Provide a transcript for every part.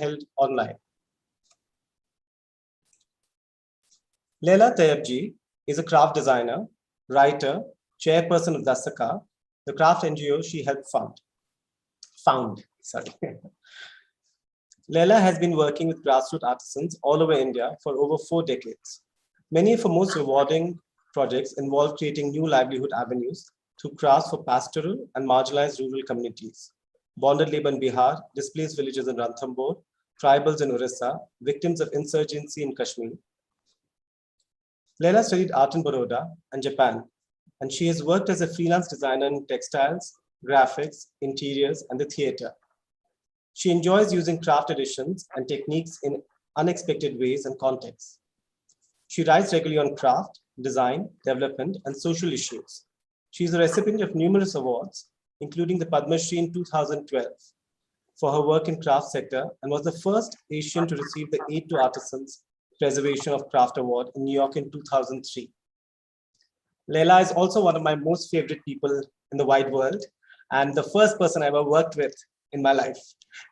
held online. Laila Tyabji is a craft designer, writer, chairperson of Dasaka, the craft NGO she helped found. Laila has been working with grassroots artisans all over India for over 4 decades. Many of her most rewarding projects involve creating new livelihood avenues through crafts for pastoral and marginalized rural communities, bonded labor in Bihar, displaced villages in Ranthambore, tribals in Orissa, victims of insurgency in Kashmir. Laila studied art in Baroda and Japan, and she has worked as a freelance designer in textiles, graphics, interiors, and the theater. She enjoys using craft editions and techniques in unexpected ways and contexts. She writes regularly on craft, design, development, and social issues. She is the recipient of numerous awards, including the Padma Shri in 2012 for her work in craft sector, and was the first Asian to receive the Aid to Artisans Preservation of Craft Award in New York in 2003. Laila is also one of my most favorite people in the wide world, and the first person I ever worked with in my life.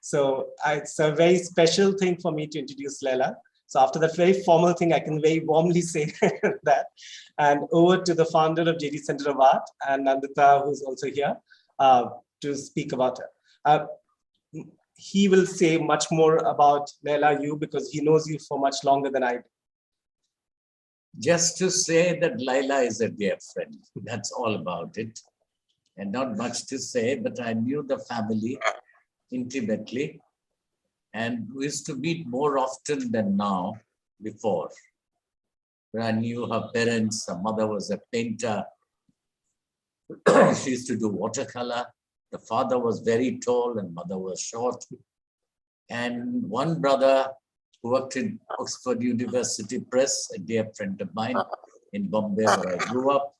So it's a very special thing for me to introduce Laila. So after that very formal thing, I can very warmly say that. And over to the founder of JD Center of Art, and Nandita, who's also here, to speak about her. He will say much more about Laila, you, because he knows you for much longer than I do. Just to say that Laila is a dear friend. That's all about it. And not much to say, but I knew the family intimately, and we used to meet more often than now before. I knew her parents. Her mother was a painter. She used to do watercolor. The father was very tall and mother was short. And one brother who worked in Oxford University Press, a dear friend of mine in Bombay where I grew up.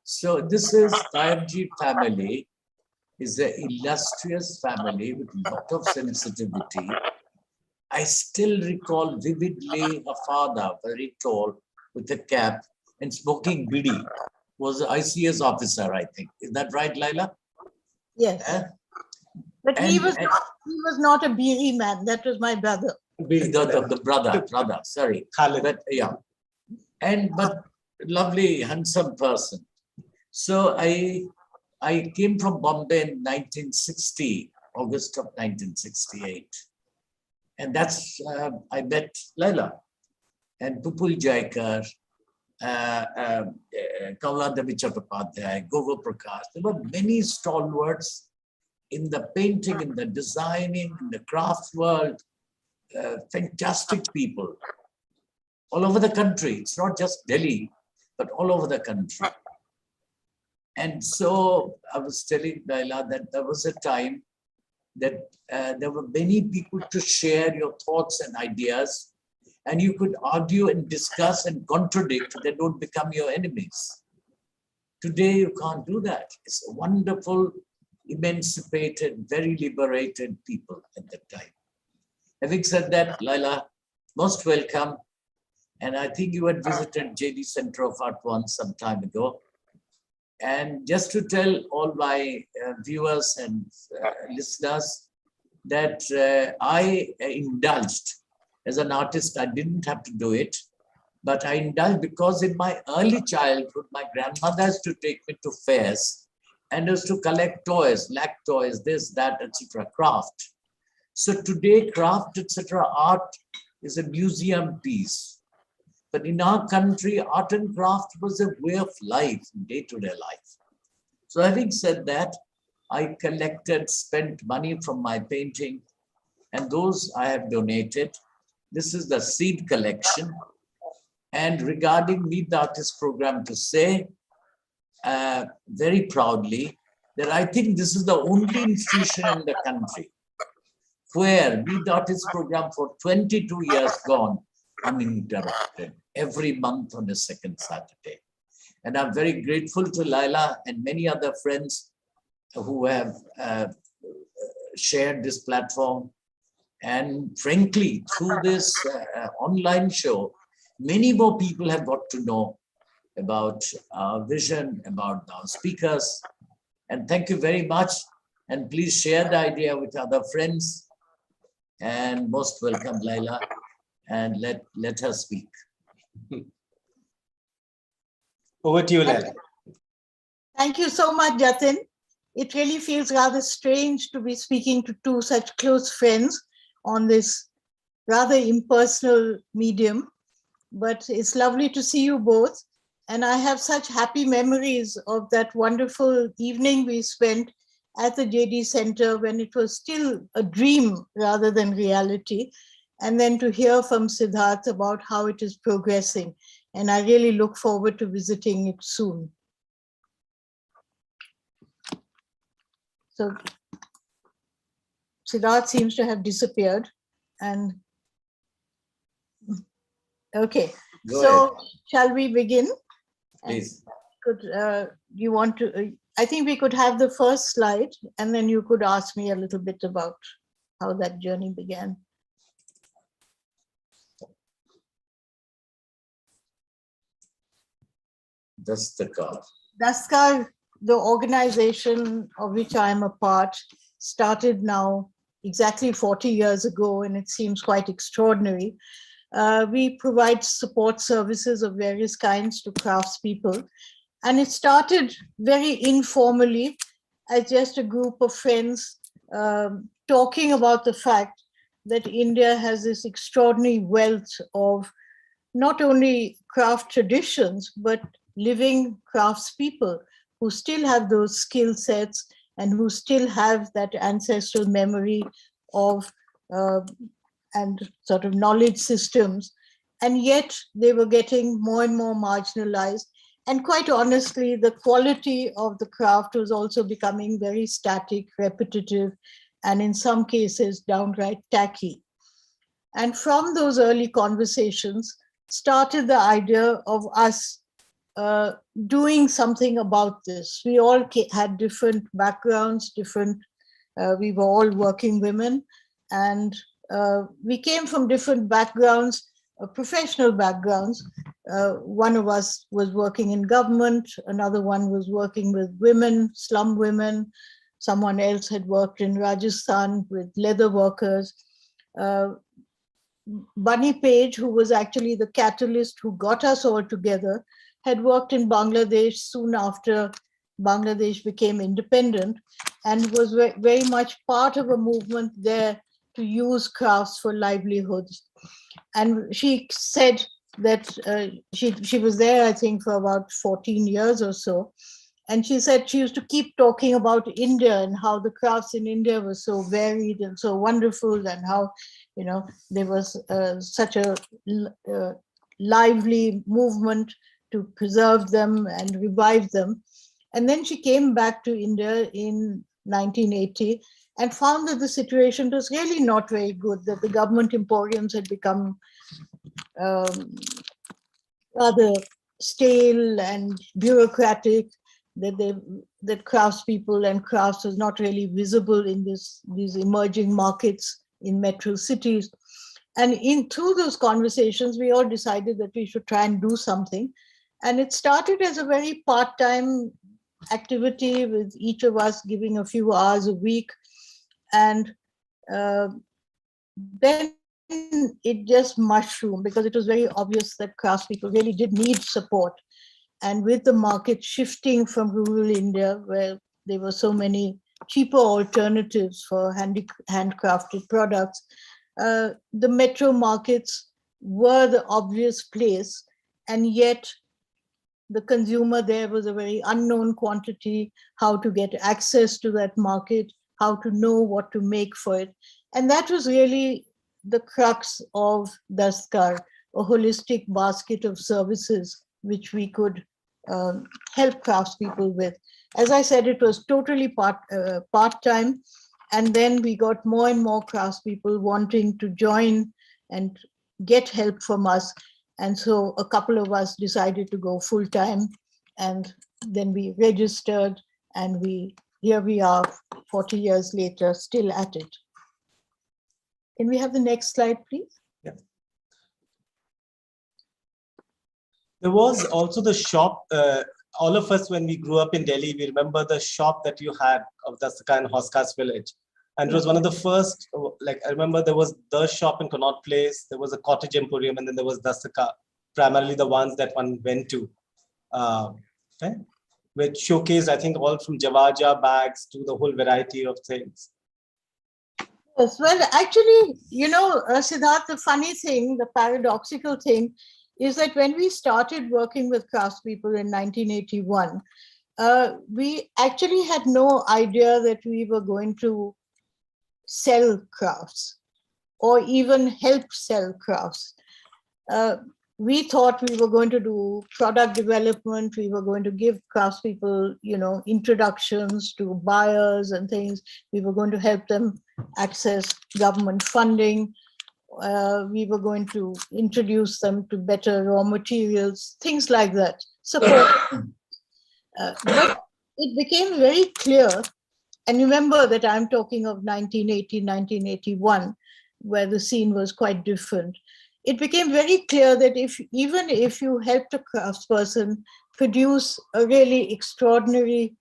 So this is Tyabji family. Is an illustrious family with a lot of sensitivity. I still recall vividly a father, very tall, with a cap and smoking bidi, was an ICS officer, I think. Is that right, Laila? Yes. But he was not a bidi man. That was my brother. The brother, sorry. But yeah. But lovely, handsome person. So I came from Bombay in 1960, August of 1968. And that's, I met Laila and Pupul Jaikar, Kaula Devi Chattopadhyay, Gogo Prakash. There were many stalwarts in the painting, in the designing, in the craft world, fantastic people all over the country. It's not just Delhi, but all over the country. And so I was telling Laila that there was a time that there were many people to share your thoughts and ideas, and you could argue and discuss and contradict. They don't become your enemies. Today, you can't do that. It's a wonderful, emancipated, very liberated people at that time. Having said that, Laila, most welcome. And I think you had visited JD Center of Art once some time ago. And just to tell all my viewers and listeners that I indulged as an artist. I didn't have to do it, but I indulged because in my early childhood, my grandmother used to take me to fairs and used to collect toys, lac toys, this, that, etc., craft. So today, craft, etc., art is a museum piece. But in our country, art and craft was a way of life, day-to-day life. So having said that, I collected, spent money from my painting, and those I have donated. This is the seed collection. And regarding Meet the Artist program, to say very proudly that I think this is the only institution in the country where Meet the Artist program for 22 years gone uninterrupted, every month on the second Saturday. And I'm very grateful to Laila and many other friends who have shared this platform. And frankly, through this online show, many more people have got to know about our vision, about our speakers. And thank you very much. And please share the idea with other friends. And most welcome, Laila. And let her speak. Over to you, Laila. Thank you so much, Jatin. It really feels rather strange to be speaking to two such close friends on this rather impersonal medium, but it's lovely to see you both. And I have such happy memories of that wonderful evening we spent at the JD Center when it was still a dream rather than reality. And then to hear from Siddharth about how it is progressing. And I really look forward to visiting it soon. So Siddharth seems to have disappeared. And okay, so shall we begin? Please. You want to, I think we could have the first slide and then you could ask me a little bit about how that journey began. Dastakar. Dastakar, the organization of which I am a part, started now exactly 40 years ago, and it seems quite extraordinary. We provide support services of various kinds to craftspeople. And it started very informally as just a group of friends talking about the fact that India has this extraordinary wealth of not only craft traditions, but living craftspeople who still have those skill sets and who still have that ancestral memory of and sort of knowledge systems. And yet they were getting more and more marginalized. And quite honestly, the quality of the craft was also becoming very static, repetitive, and in some cases downright tacky. And from those early conversations started the idea of us doing something about this. We all had different backgrounds, we were all working women, and we came from different backgrounds, professional backgrounds. One of us was working in government, another one was working with women, slum women, someone else had worked in Rajasthan with leather workers. Bunny Page, who was actually the catalyst who got us all together, had worked in Bangladesh soon after Bangladesh became independent and was very much part of a movement there to use crafts for livelihoods. And she said that she was there, I think, for about 14 years or so. And she said she used to keep talking about India and how the crafts in India were so varied and so wonderful, and how, you know, there was such a lively movement to preserve them and revive them. And then she came back to India in 1980 and found that the situation was really not very good, that the government emporiums had become rather stale and bureaucratic, that craftspeople and crafts was not really visible in these emerging markets in metro cities. And through those conversations, we all decided that we should try and do something. And it started as a very part-time activity with each of us giving a few hours a week. And then it just mushroomed because it was very obvious that craftspeople really did need support. And with the market shifting from rural India, where there were so many cheaper alternatives for handcrafted products, the metro markets were the obvious place. And yet the consumer there was a very unknown quantity, how to get access to that market, how to know what to make for it. And that was really the crux of Dastkar, a holistic basket of services which we could help craftspeople with. As I said, it was totally part-time. And then we got more and more craftspeople wanting to join and get help from us. And so a couple of us decided to go full-time, and then we registered, and here we are 40 years later, still at it. Can we have the next slide, please? Yeah. There was also the shop. All of us, when we grew up in Delhi, we remember the shop that you had of Dastakar in Hoskas village. And it was one of the first, like I remember there was the shop in Connaught Place, there was a cottage emporium, and then there was Dastaka, primarily the ones that one went to, okay, which showcased, I think, all from Jawaja bags to the whole variety of things. Yes, well, actually, Siddharth, the funny thing, the paradoxical thing is that when we started working with craftspeople in 1981, we actually had no idea that we were going to sell crafts or even help sell crafts. We thought we were going to do product development. We were going to give craftspeople, introductions to buyers and things. We were going to help them access government funding. We were going to introduce them to better raw materials, things like that, support. But it became very clear, and remember that I'm talking of 1980, 1981, where the scene was quite different. It became very clear that even if you helped a craftsperson produce a really extraordinary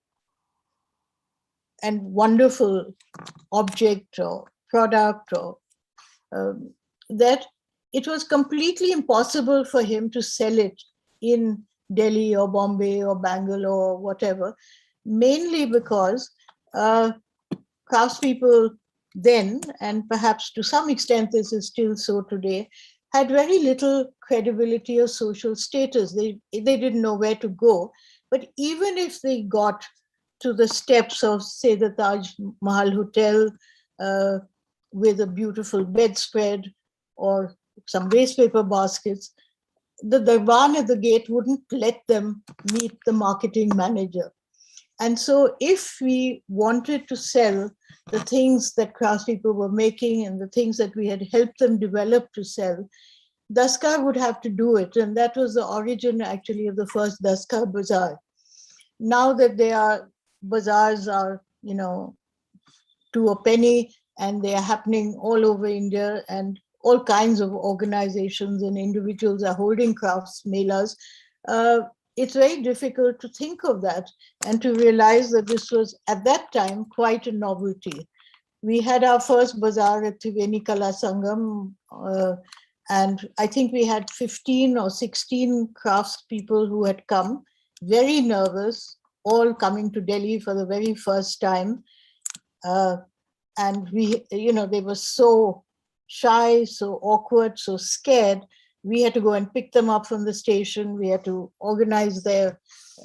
and wonderful object or product, or that it was completely impossible for him to sell it in Delhi or Bombay or Bangalore or whatever, mainly because craftspeople then, and perhaps to some extent this is still so today, had very little credibility or social status. They didn't know where to go. But even if they got to the steps of, say, the Taj Mahal Hotel with a beautiful bedspread or some waste paper baskets, the Darban at the gate wouldn't let them meet the marketing manager. And so if we wanted to sell the things that craftspeople were making and the things that we had helped them develop to sell, Daskar would have to do it. And that was the origin actually of the first Daskar Bazaar. Now that bazaars are, to a penny, and they are happening all over India, and all kinds of organizations and individuals are holding crafts melas, it's very difficult to think of that and to realize that this was at that time quite a novelty. We had our first bazaar at Triveni Kala Sangam, and I think we had 15 or 16 craftspeople who had come, very nervous, all coming to Delhi for the very first time. And they were so shy, so awkward, so scared. We had to go and pick them up from the station. We had to organize their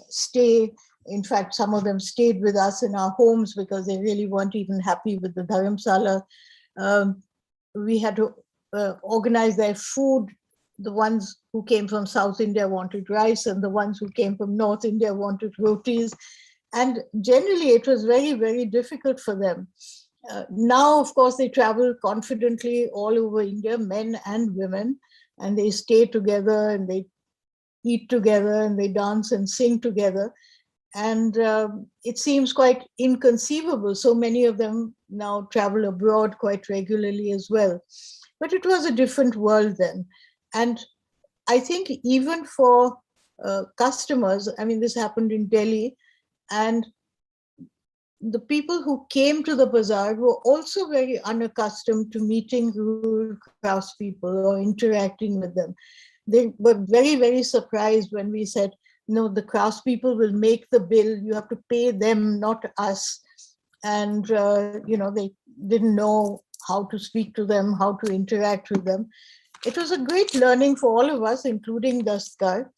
stay. In fact, some of them stayed with us in our homes because they really weren't even happy with the dharamsala. We had to organize their food. The ones who came from South India wanted rice, and the ones who came from North India wanted rotis. And generally, it was very, very difficult for them. Now, of course, they travel confidently all over India, men and women, and they stay together and they eat together and they dance and sing together. And it seems quite inconceivable. So many of them now travel abroad quite regularly as well. But it was a different world then. And I think even for customers, I mean, this happened in Delhi, and the people who came to the bazaar were also very unaccustomed to meeting rural craftspeople or interacting with them. They were very, very surprised when we said, no, the craftspeople will make the bill. You have to pay them, not us. And, they didn't know how to speak to them, how to interact with them. It was a great learning for all of us, including Daskar,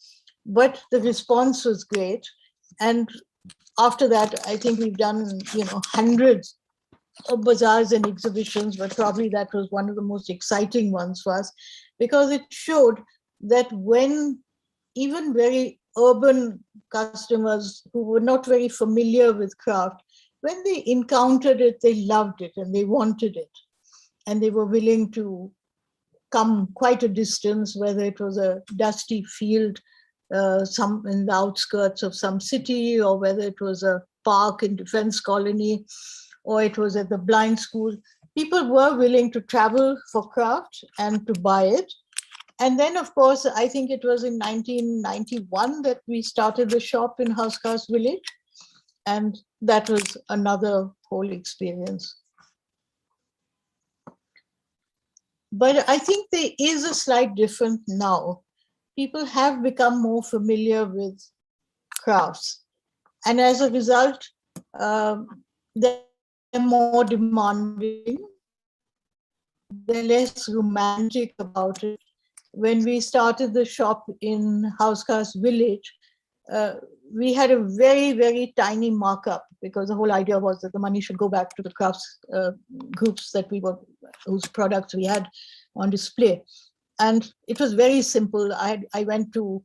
but the response was great. And after that, I think we've done, hundreds of bazaars and exhibitions, but probably that was one of the most exciting ones for us, because it showed that when even very urban customers who were not very familiar with craft, when they encountered it, they loved it and they wanted it. And they were willing to come quite a distance, whether it was a dusty field, some in the outskirts of some city, or whether it was a park in Defense Colony, or it was at the blind school. People were willing to travel for craft and to buy it. And then, of course, I think it was in 1991 that we started the shop in Housecast Village. And that was another whole experience. But I think there is a slight difference now. People have become more familiar with crafts. And as a result, they're more demanding, they're less romantic about it. When we started the shop in Housecast Village, uh, we had a very, very tiny markup because the whole idea was that the money should go back to the crafts groups that we were, whose products we had on display. And it was very simple. I went to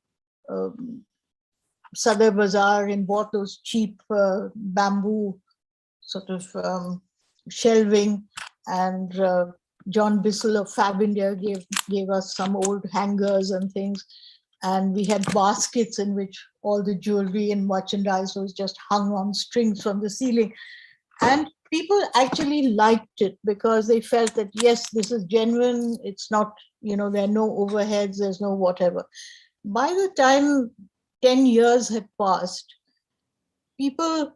Sadar Bazaar and bought those cheap bamboo sort of shelving, and John Bissell of Fab India gave us some old hangers and things, and we had baskets in which all the jewelry and merchandise was just hung on strings from the ceiling. And people actually liked it because they felt that, yes, this is genuine. It's not, there are no overheads, there's no whatever. By the time 10 years had passed, people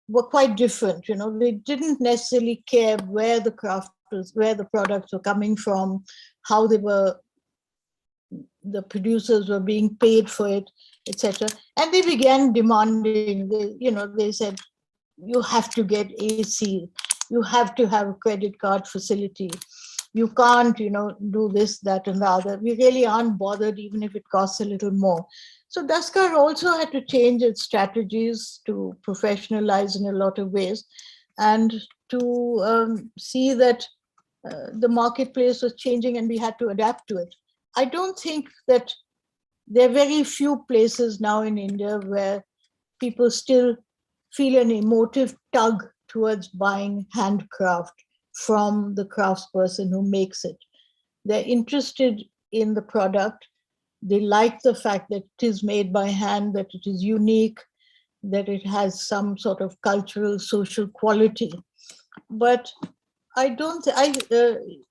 were quite different. They didn't necessarily care where the craft was, where the products were coming from, how the producers were being paid for it, etc. And they began demanding. They said, you have to get AC, you have to have a credit card facility. You can't, do this, that, and the other. We really aren't bothered, even if it costs a little more. So Daskar also had to change its strategies to professionalize in a lot of ways, and to see that the marketplace was changing and we had to adapt to it. I don't think that there are very few places now in India where people still feel an emotive tug towards buying handcraft from the craftsperson who makes it. They're interested in the product. They like the fact that it is made by hand, that it is unique, that it has some sort of cultural, social quality. But I don't,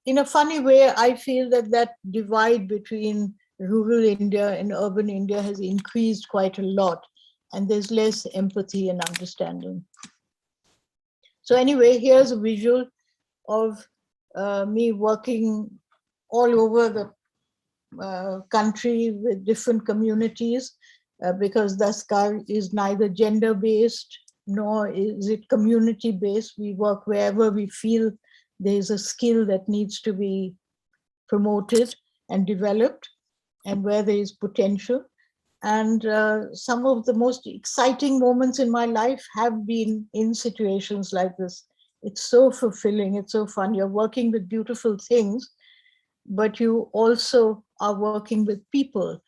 in a funny way, I feel that divide between rural India and urban India has increased quite a lot, and there's less empathy and understanding. So anyway, here's a visual of me working all over the country with different communities, because Daskar is neither gender-based nor is it community-based. We work wherever we feel there's a skill that needs to be promoted and developed, and where there is potential. And some of the most exciting moments in my life have been in situations like this. It's so fulfilling, it's so fun. You're working with beautiful things, but you also are working with people,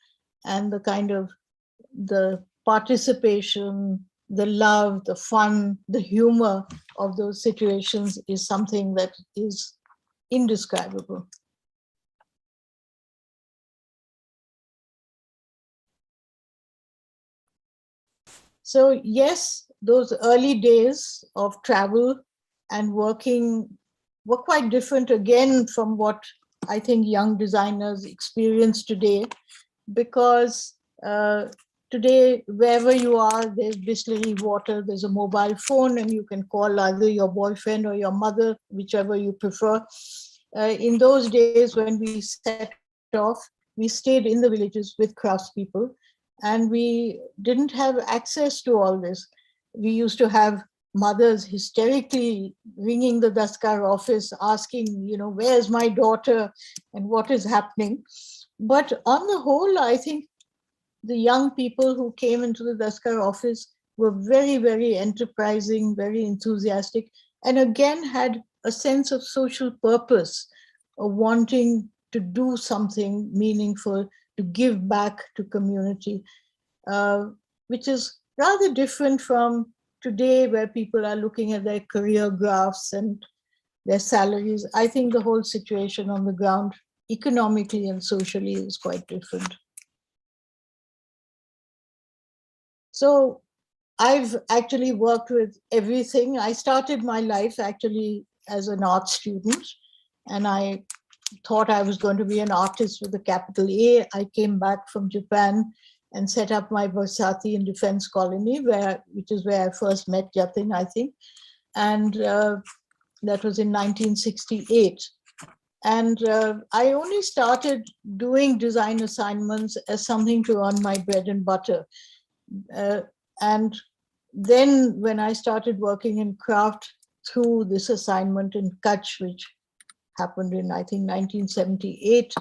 and the kind of the participation, the love, the fun, the humor of those situations is something that is indescribable. So yes, those early days of travel and working were quite different again from what I think young designers experience today, because today, wherever you are, there's Bisleri water, there's a mobile phone, and you can call either your boyfriend or your mother, whichever you prefer. In those days when we set off, we stayed in the villages with craftspeople, and we didn't have access to all this. We used to have mothers hysterically ringing the Daskar office, asking, where's my daughter and what is happening. But on the whole, I think the young people who came into the Daskar office were very, very enterprising, very enthusiastic, and again had a sense of social purpose, of wanting to do something meaningful, to give back to community, which is rather different from today, where people are looking at their career graphs and their salaries. I think the whole situation on the ground, economically and socially, is quite different. So I've actually worked with everything. I started my life actually as an art student, and I thought I was going to be an artist with a capital A. I came back from Japan and set up my Varsati in Defense Colony, which is where I first met Jatin, I think. And that was in 1968. And I only started doing design assignments as something to earn my bread and butter. And then when I started working in craft through this assignment in Kutch, which happened in, I think, 1978,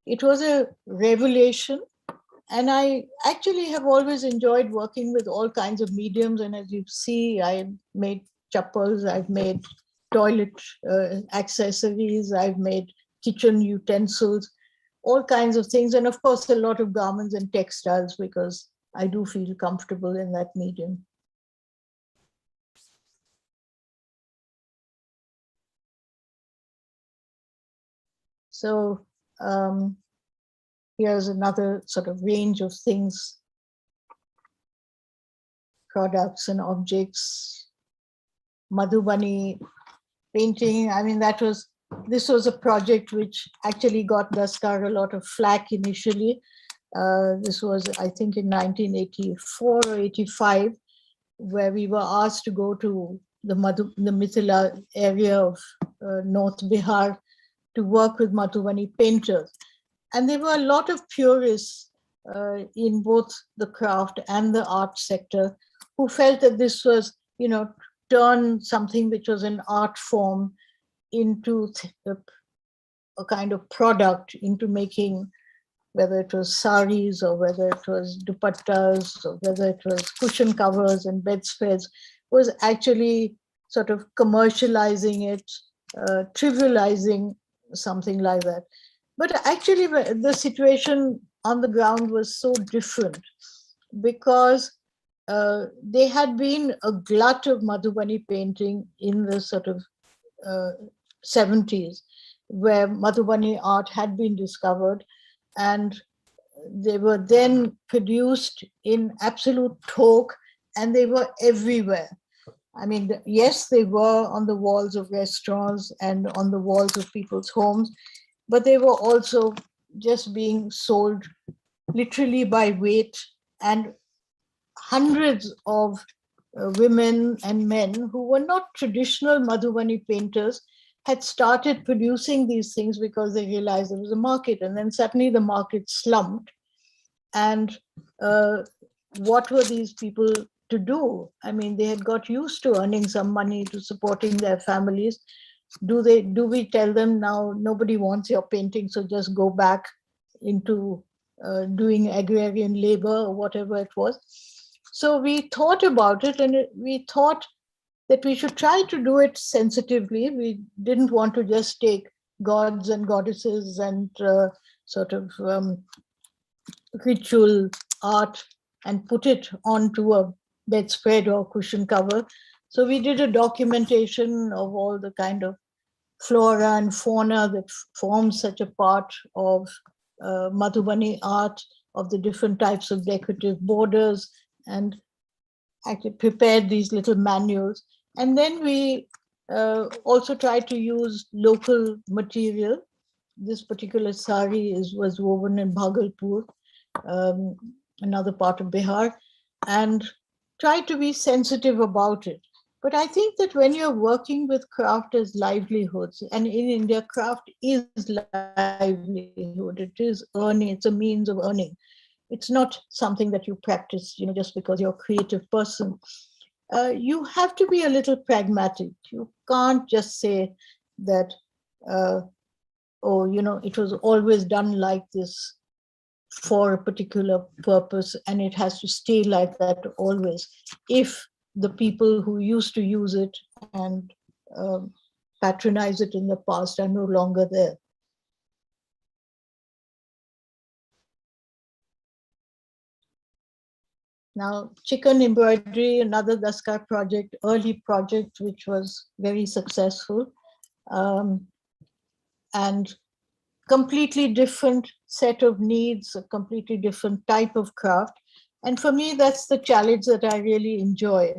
it was a revelation. And I actually have always enjoyed working with all kinds of mediums. And as you see, I made chappals, I've made toilet accessories, I've made kitchen utensils, all kinds of things. And of course, a lot of garments and textiles, because I do feel comfortable in that medium. So here's another sort of range of things, products and objects. Madhubani painting, I mean, this was a project which actually got Daskar a lot of flack initially. This was, I think, in 1984 or 85, where we were asked to go to the Mithila area of North Bihar to work with Madhubani painters. And there were a lot of purists in both the craft and the art sector who felt that this was, turn something which was an art form into a kind of product, into making, whether it was saris or whether it was dupattas or whether it was cushion covers and bedspreads, was actually sort of commercializing it, trivializing something like that. But actually, the situation on the ground was so different, because there had been a glut of Madhubani painting in the sort of 70s, where Madhubani art had been discovered, and they were then produced in absolute talk, and they were everywhere. I mean, yes, they were on the walls of restaurants and on the walls of people's homes, but they were also just being sold literally by weight, and hundreds of women and men who were not traditional Madhubani painters had started producing these things because they realized there was a market. And then suddenly the market slumped. And what were these people to do? I mean, they had got used to earning some money, to supporting their families. Do we tell them now, nobody wants your painting, so just go back into doing agrarian labor or whatever it was? So we thought about it, and we thought that we should try to do it sensitively. We didn't want to just take gods and goddesses and sort of ritual art and put it onto a bedspread or cushion cover. So we did a documentation of all the kind of flora and fauna that forms such a part of Madhubani art, of the different types of decorative borders, and actually prepared these little manuals. And then we also tried to use local material. This particular sari was woven in Bhagalpur, another part of Bihar, and tried to be sensitive about it. But I think that when you're working with craft as livelihoods, and in India, craft is livelihood, it is earning, it's a means of earning. It's not something that you practice, just because you're a creative person. You have to be a little pragmatic. You can't just say that, it was always done like this for a particular purpose, and it has to stay like that always, if the people who used to use it and patronize it in the past are no longer there. Now, chicken embroidery, another Daskar project, early project, which was very successful, and completely different set of needs, a completely different type of craft. And for me, that's the challenge that I really enjoy,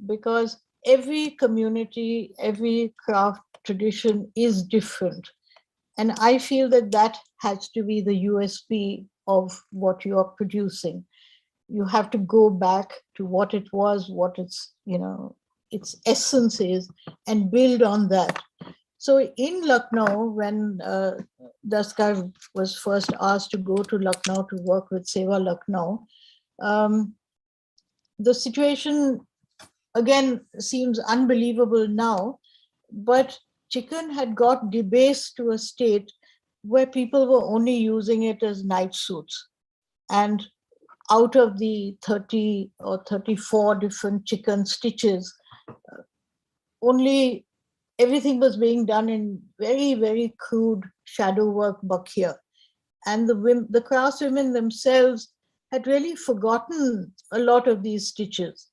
because every community, every craft tradition is different. And I feel that that has to be the USP of what you are producing. You have to go back to what it was, what its essence is, and build on that. So in Lucknow, when Daskar was first asked to go to Lucknow to work with Seva Lucknow, um, the situation again seems unbelievable now, but chicken had got debased to a state where people were only using it as night suits. And out of the 30 or 34 different chicken stitches, only everything was being done in very, very crude shadow work bakhiya. And the craftswomen themselves had really forgotten a lot of these stitches.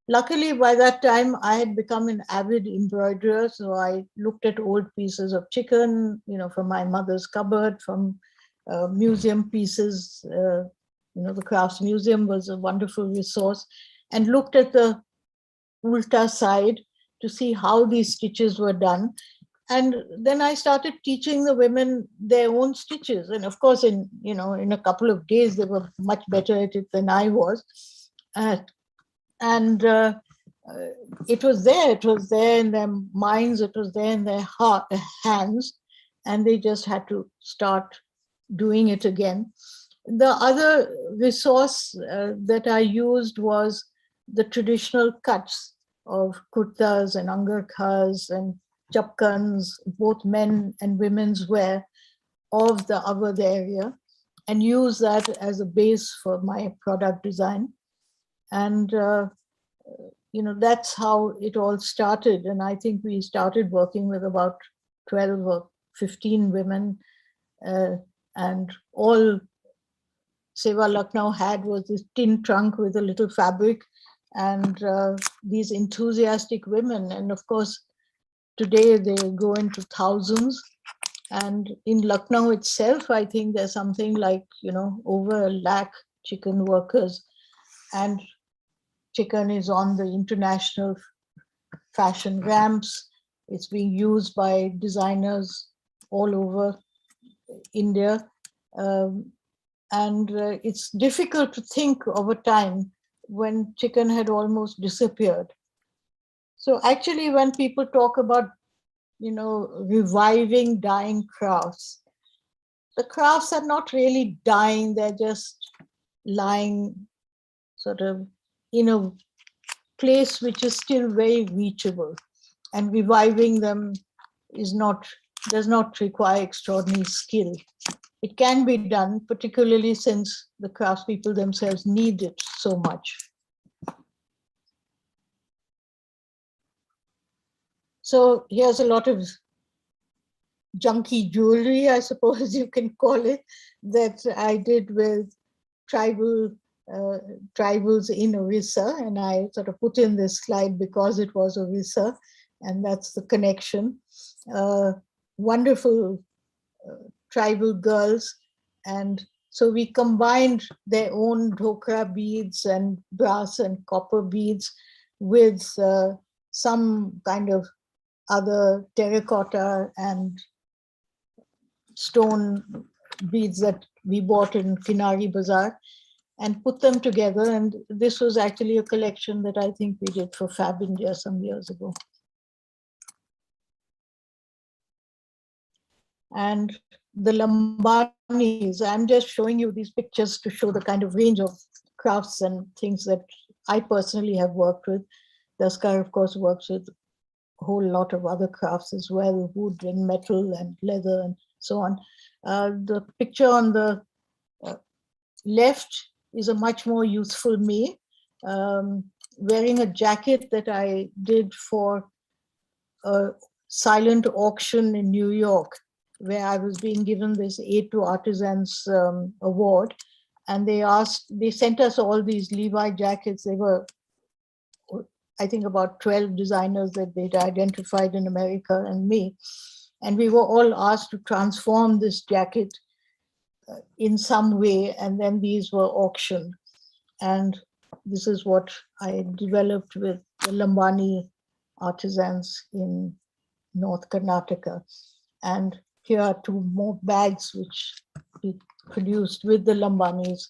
Luckily, by that time, I had become an avid embroiderer. So I looked at old pieces of chicken, from my mother's cupboard, from museum pieces. The Crafts Museum was a wonderful resource, and looked at the ulta side to see how these stitches were done. And then I started teaching the women their own stitches. And of course, in a couple of days, they were much better at it than I was. And it was there in their minds, it was there in their hands, and they just had to start doing it again. The other resource that I used was the traditional cuts of kurtas and angarkhas and chapkans, both men and women's wear of the Awadh area, and use that as a base for my product design. And that's how it all started. And I think we started working with about 12 or 15 women, and all Seva Lucknow had was this tin trunk with a little fabric, and these enthusiastic women. And of course, today they go into thousands. And in Lucknow itself, I think there's something like, over 1 lakh chicken workers. And chicken is on the international fashion ramps. It's being used by designers all over India. And it's difficult to think of a time when chicken had almost disappeared. So actually, when people talk about, reviving dying crafts, the crafts are not really dying, they're just lying sort of in a place which is still very reachable. And reviving them does not require extraordinary skill. It can be done, particularly since the craftspeople themselves need it so much. So here's a lot of junky jewelry, I suppose you can call it, that I did with tribals in Orissa. And I sort of put in this slide because it was Orissa, and that's the connection. Wonderful tribal girls. And so we combined their own dhokra beads and brass and copper beads with some kind of other terracotta and stone beads that we bought in Kinari Bazaar, and put them together. And this was actually a collection that I think we did for Fab India some years ago. And the Lambanis, I'm just showing you these pictures to show the kind of range of crafts and things that I personally have worked with. Daskar, of course, works with a whole lot of other crafts as well, wood and metal and leather and so on. The picture on the left is a much more youthful me, wearing a jacket that I did for a silent auction in New York, where I was being given this Aid to Artisans award. And they sent us all these Levi jackets. They were, I think, about 12 designers that they'd identified in America and me. And we were all asked to transform this jacket in some way, and then these were auctioned. And this is what I developed with the Lambani artisans in North Karnataka. And here are 2 more bags which we produced with the Lambanis.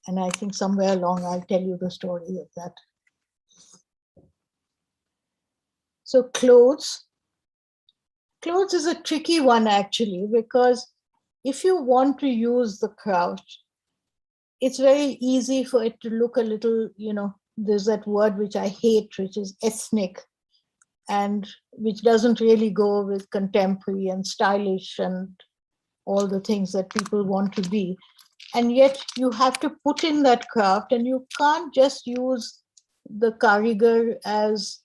And I think somewhere along I'll tell you the story of that. So clothes. Clothes is a tricky one actually, because if you want to use the craft, it's very easy for it to look a little, there's that word which I hate, which is ethnic, and which doesn't really go with contemporary and stylish and all the things that people want to be. And yet you have to put in that craft, and you can't just use the karigar as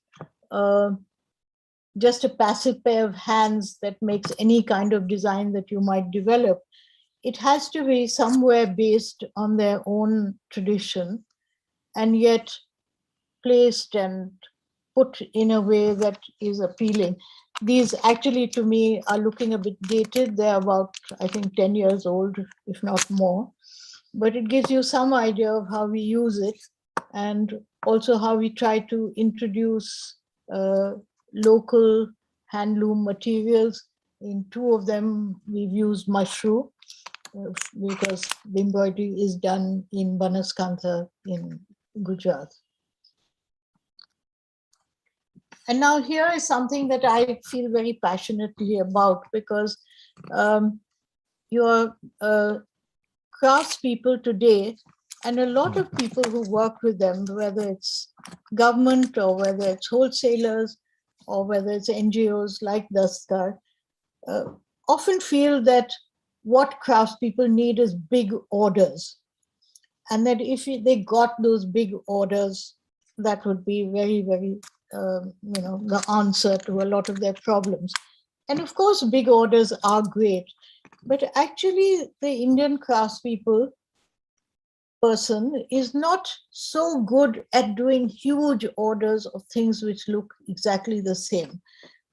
just a passive pair of hands that makes any kind of design that you might develop. It has to be somewhere based on their own tradition, and yet placed and put in a way that is appealing. These actually, to me, are looking a bit dated. They're about, I think, 10 years old, if not more. But it gives you some idea of how we use it, and also how we try to introduce local handloom materials. In two of them, we've used mushroom, because the embroidery is done in Banaskantha in Gujarat. And now here is something that I feel very passionately about, because your craftspeople today, and a lot of people who work with them, whether it's government or whether it's wholesalers or whether it's NGOs like Dastar, often feel that what craftspeople need is big orders. And that if they got those big orders, that would be very, very, the answer to a lot of their problems. And of course, big orders are great, but actually the Indian craftspeople person is not so good at doing huge orders of things which look exactly the same.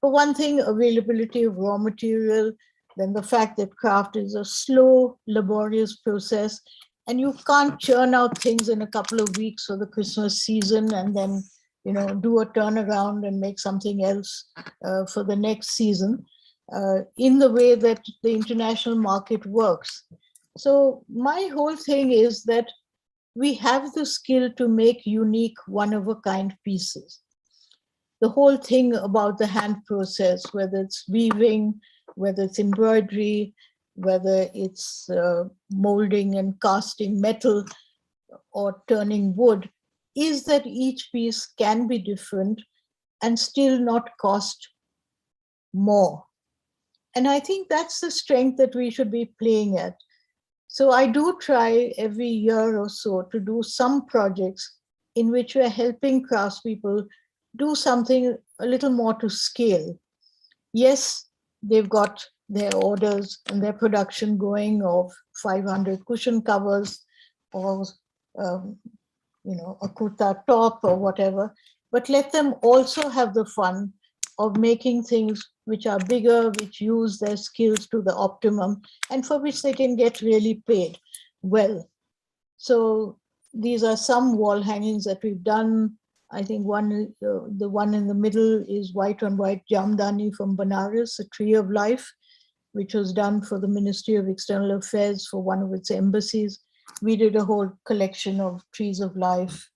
For one thing, availability of raw material, then the fact that craft is a slow, laborious process, and you can't churn out things in a couple of weeks for the Christmas season and then, do a turnaround and make something else for the next season in the way that the international market works. So my whole thing is that we have the skill to make unique, one-of-a-kind pieces. The whole thing about the hand process, whether it's weaving, whether it's embroidery, whether it's molding and casting metal or turning wood, is that each piece can be different and still not cost more. And I think that's the strength that we should be playing at. So I do try every year or so to do some projects in which we're helping craftspeople do something a little more to scale. Yes, they've got their orders and their production going of 500 cushion covers or, a kurta top or whatever, but let them also have the fun of making things which are bigger, which use their skills to the optimum, and for which they can get really paid well. So these are some wall hangings that we've done. I think the one in the middle is white on white Jamdani from Benares, a tree of life, which was done for the Ministry of External Affairs for one of its embassies. We did a whole collection of trees of life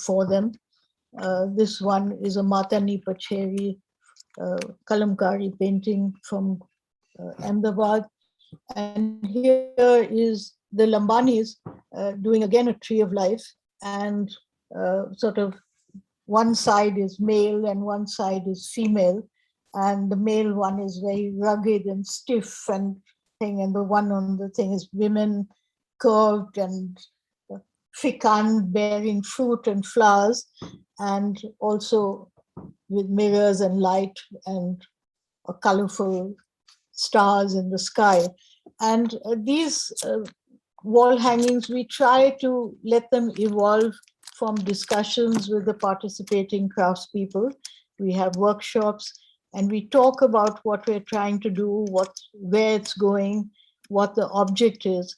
for them. This one is a Matani Pacheri Kalamkari painting from Ahmedabad. And here is the Lambanis doing again a tree of life, and sort of one side is male and one side is female. And the male one is very rugged and stiff and thing, and the one on the thing is women, curved and ficand, bearing fruit and flowers, and also with mirrors and light and a colorful stars in the sky. And these wall hangings, we try to let them evolve from discussions with the participating craftspeople. We have workshops and we talk about what we're trying to do, where it's going, what the object is.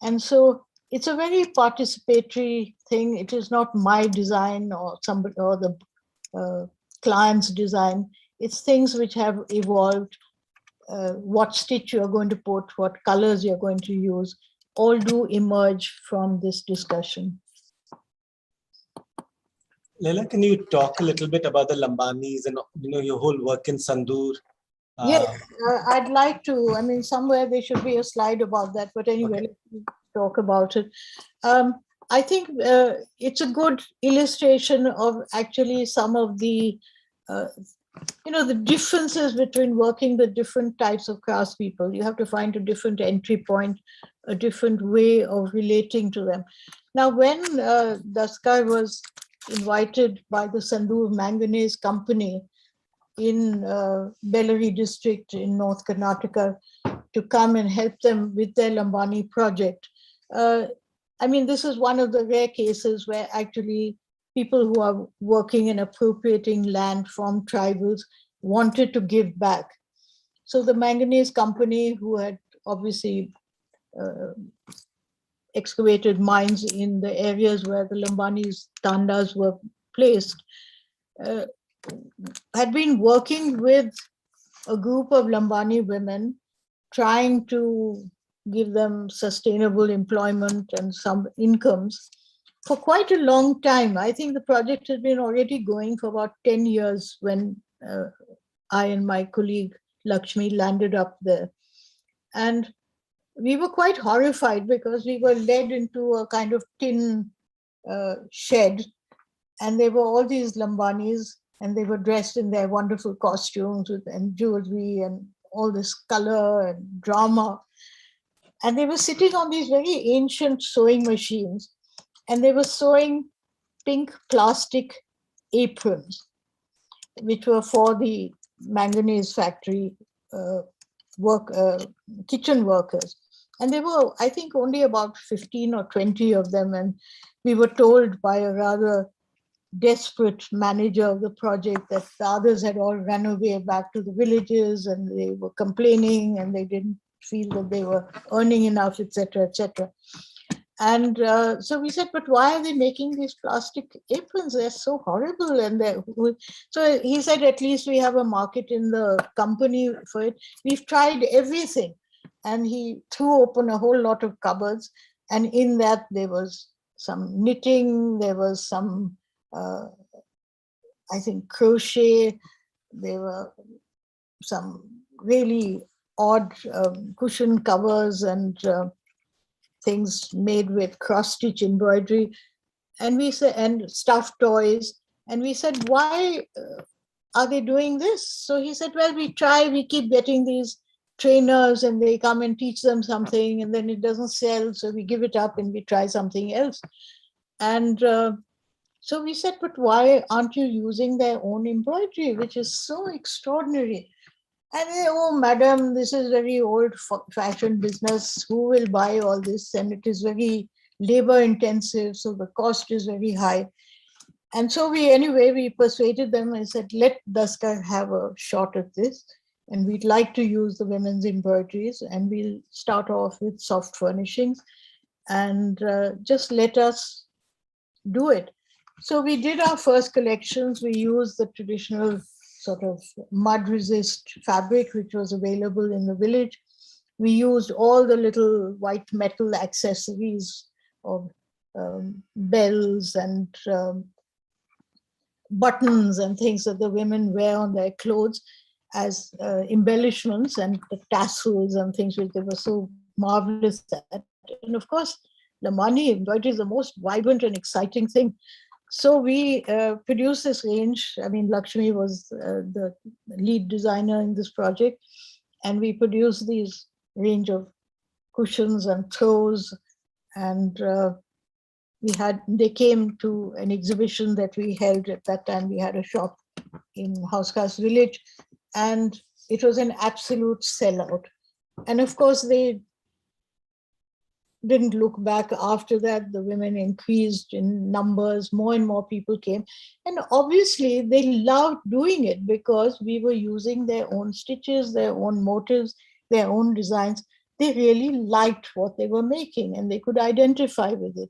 And so it's a very participatory thing. It is not my design or somebody or the client's design. It's things which have evolved. What stitch you're going to put, what colors you're going to use, all do emerge from this discussion. Laila, can you talk a little bit about the Lambanis and your whole work in Sandur? Yes, I'd like to. I mean, somewhere there should be a slide about that, but anyway, Okay. let's talk about it. Um, I think it's a good illustration of actually some of the, uh, the differences between working with different types of craftspeople. You have to find a different entry point, a different way of relating to them. Now, when Daskar was invited by the Sandur Manganese Company in Bellary district in North Karnataka to come and help them with their Lambani project. I mean, this is one of the rare cases where actually people who are working and appropriating land from tribals wanted to give back. So the manganese company, who had obviously excavated mines in the areas where the Lambani's tandas were placed, had been working with a group of Lambani women, trying to give them sustainable employment and some incomes for quite a long time. I think the project has been already going for about 10 years when I and my colleague Lakshmi landed up there. And we were quite horrified because we were led into a kind of tin shed, and there were all these Lambanis, and they were dressed in their wonderful costumes and jewelry and all this color and drama. And they were sitting on these very ancient sewing machines, and they were sewing pink plastic aprons, which were for the manganese factory kitchen workers. And there were, I think, only about 15 or 20 of them. And we were told by a rather desperate manager of the project that the others had all run away back to the villages, and they were complaining and they didn't feel that they were earning enough, etc., etc. And so we said, but why are they making these plastic aprons? They're so horrible. And so he said, at least we have a market in the company for it. We've tried everything. And he threw open a whole lot of cupboards. And in that, there was some knitting, there was some, I think, crochet, there were some really odd cushion covers and things made with cross-stitch embroidery, and we said, and stuffed toys. And we said, why are they doing this? So he said, well, we keep getting these trainers and they come and teach them something, and then it doesn't sell, so we give it up and we try something else. And so we said, but why aren't you using their own embroidery, which is so extraordinary? And they, oh, madam, this is very old-fashioned business. Who will buy all this? And it is very labor-intensive, so the cost is very high. And so we persuaded them and said, let Daskar have a shot at this. And we'd like to use the women's embroideries, and we'll start off with soft furnishings, and just let us do it. So we did our first collections. We used the traditional sort of mud resist fabric, which was available in the village. We used all the little white metal accessories of bells and buttons and things that the women wear on their clothes as embellishments, and the tassels and things which they were so marvelous at. And of course, the money embroidery is the most vibrant and exciting thing. So we produced this range. I mean, Lakshmi was the lead designer in this project, and we produced these range of cushions and throws. And they came to an exhibition that we held at that time. We had a shop in Housecast Village, and it was an absolute sellout. And of course, they didn't look back after that. The women increased in numbers, more and more people came. And obviously they loved doing it because we were using their own stitches, their own motifs, their own designs. They really liked what they were making and they could identify with it.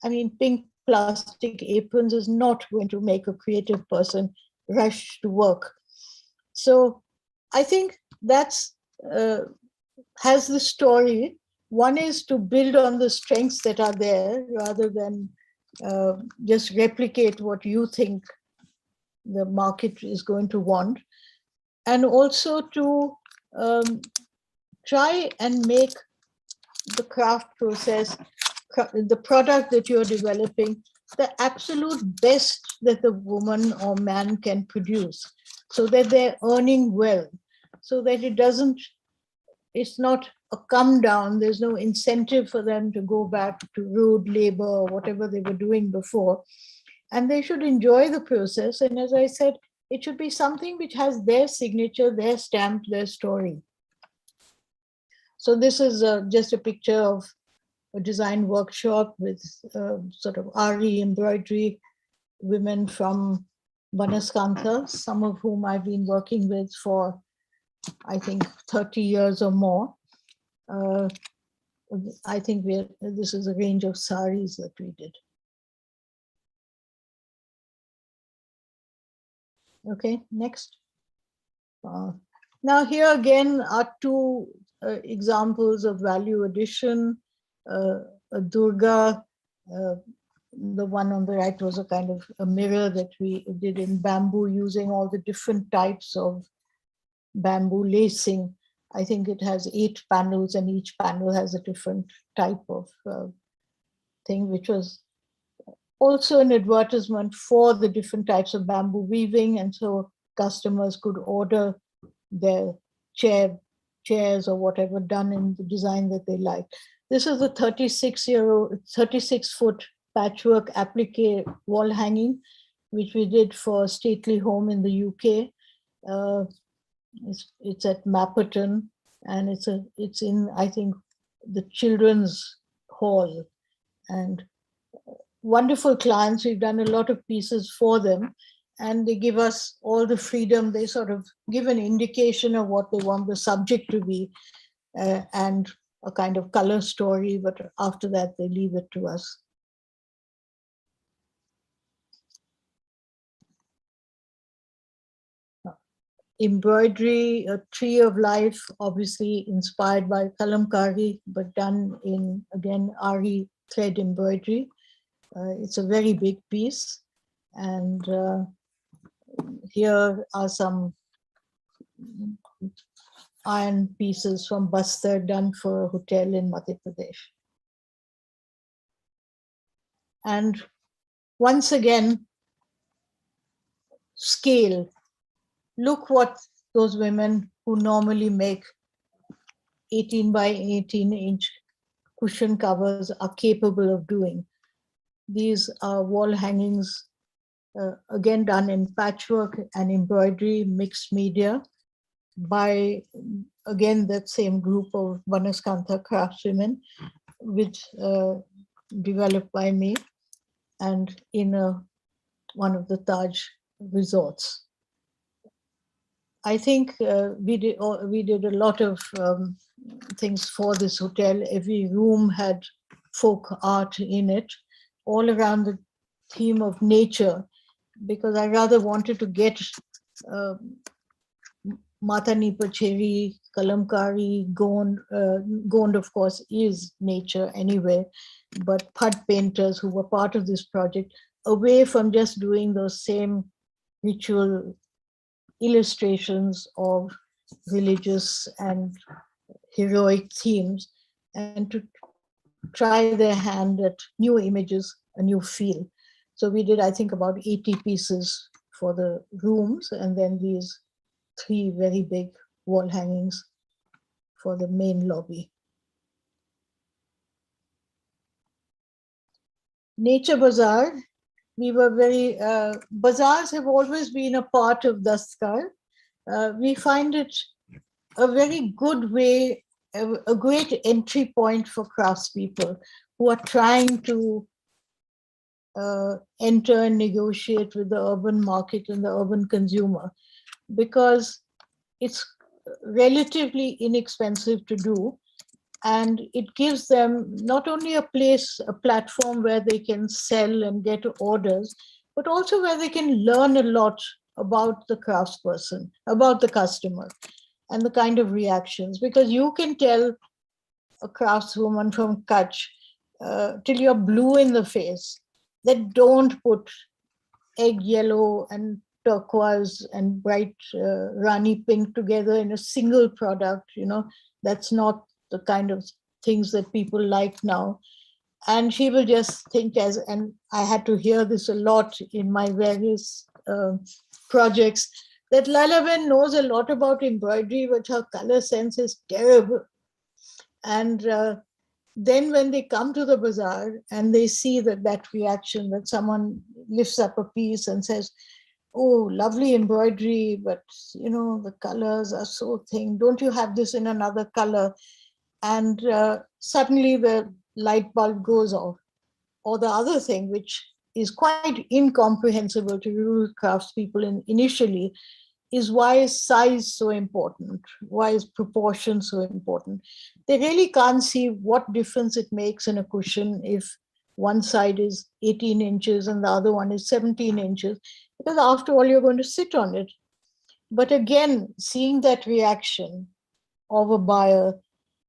I mean, pink plastic aprons is not going to make a creative person rush to work. So I think that's has the story. One is to build on the strengths that are there rather than just replicate what you think the market is going to want. and also to try and make the craft process, the product that you're developing, the absolute best that the woman or man can produce, so that they're earning well, so that it's not a come down. There's no incentive for them to go back to rude labor or whatever they were doing before. And they should enjoy the process. And as I said, it should be something which has their signature, their stamp, their story. So this is just a picture of a design workshop with sort of Ari embroidery women from Banaskantha, some of whom I've been working with for, I think, 30 years or more. I think this is a range of saris that we did. Okay, next. Now here again are two examples of value addition. A Durga, the one on the right was a kind of a mirror that we did in bamboo using all the different types of bamboo lacing. I think it has 8 panels and each panel has a different type of thing, which was also an advertisement for the different types of bamboo weaving. And so customers could order their chairs or whatever done in the design that they like. This is a 36-foot patchwork applique wall hanging, which we did for Stately Home in the UK. It's at Mapperton, and it's in, I think, the Children's Hall. And wonderful clients. We've done a lot of pieces for them, and they give us all the freedom. They sort of give an indication of what they want the subject to be and a kind of color story, but after that they leave it to us. Embroidery, a tree of life, obviously inspired by kalamkari, but done in, again, Ari thread embroidery. It's a very big piece. And here are some iron pieces from Bastar done for a hotel in Madhya Pradesh. And once again, scale. Look what those women who normally make 18 by 18 inch cushion covers are capable of doing. These are wall hangings, again done in patchwork and embroidery, mixed media, by, again, that same group of Banaskantha craftswomen, which developed by me, and in one of the Taj resorts. I think we did a lot of things for this hotel. Every room had folk art in it, all around the theme of nature, because I rather wanted to get Matani Pacheri, Kalamkari, Gond. Gond, of course, is nature anyway, but Phad painters who were part of this project, away from just doing those same ritual illustrations of religious and heroic themes, and to try their hand at new images, a new feel. So we did, I think, about 80 pieces for the rooms, and then these 3 very big wall hangings for the main lobby. Nature Bazaar. We were very, bazaars have always been a part of Dastkar. We find it a very good way, a great entry point for craftspeople who are trying to enter and negotiate with the urban market and the urban consumer, because it's relatively inexpensive to do. And it gives them not only a place, a platform where they can sell and get orders, but also where they can learn a lot about the craftsperson, about the customer, and the kind of reactions. Because you can tell a craftswoman from Kutch till you're blue in the face that don't put egg yellow and turquoise and bright Rani pink together in a single product. That's not the kind of things that people like now. And she will just think and I had to hear this a lot in my various projects, that Laila knows a lot about embroidery, but her color sense is terrible. And then when they come to the bazaar and they see that reaction, that someone lifts up a piece and says, oh, lovely embroidery, but the colors are so thin. Don't you have this in another color? And suddenly the light bulb goes off. Or the other thing, which is quite incomprehensible to rural craftspeople initially, is why is size so important? Why is proportion so important? They really can't see what difference it makes in a cushion if one side is 18 inches and the other one is 17 inches, because after all, you're going to sit on it. But again, seeing that reaction of a buyer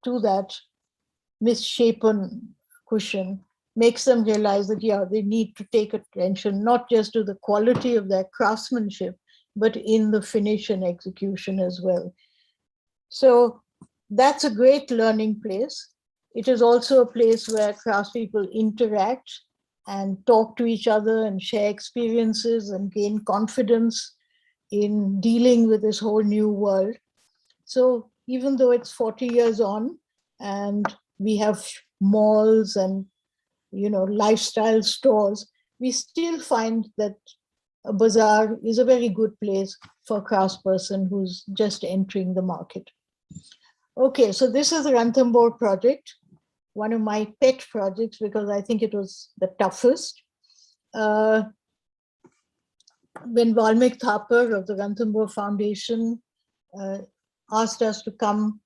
to that misshapen cushion makes them realize that, yeah, they need to take attention, not just to the quality of their craftsmanship, but in the finish and execution as well. So that's a great learning place. It is also a place where craftspeople interact and talk to each other and share experiences and gain confidence in dealing with this whole new world. So even though it's 40 years on and we have malls and lifestyle stores, we still find that a bazaar is a very good place for a craftsperson who's just entering the market. Okay, so this is the Ranthambore project, one of my pet projects because I think it was the toughest. When Valmik Thapar of the Ranthambore Foundation asked us to come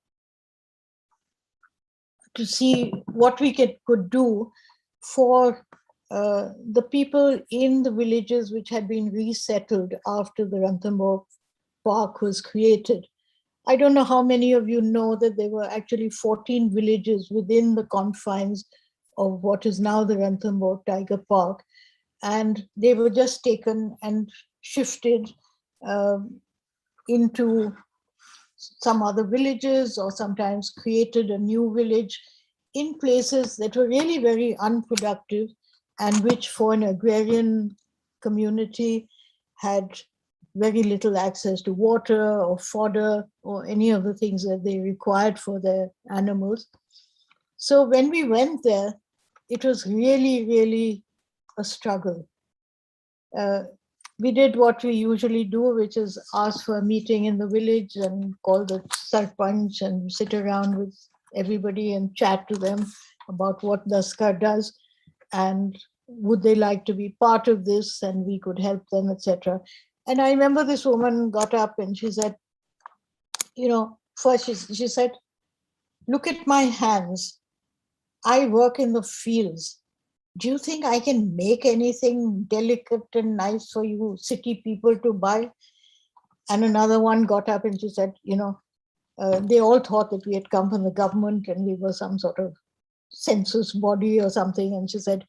to see what we could do for the people in the villages which had been resettled after the Ranthambore Park was created. I don't know how many of you know that there were actually 14 villages within the confines of what is now the Ranthambore Tiger Park. And they were just taken and shifted into some other villages, or sometimes created a new village in places that were really very unproductive and which for an agrarian community had very little access to water or fodder or any of the things that they required for their animals. So when we went there, it was really, really a struggle. We did what we usually do, which is ask for a meeting in the village and call the sarpanch and sit around with everybody and chat to them about what Daskar does and would they like to be part of this and we could help them, etc. And I remember this woman got up and she said, first she said, look at my hands. I work in the fields. Do you think I can make anything delicate and nice for you city people to buy? And another one got up and she said, they all thought that we had come from the government and we were some sort of census body or something. And she said,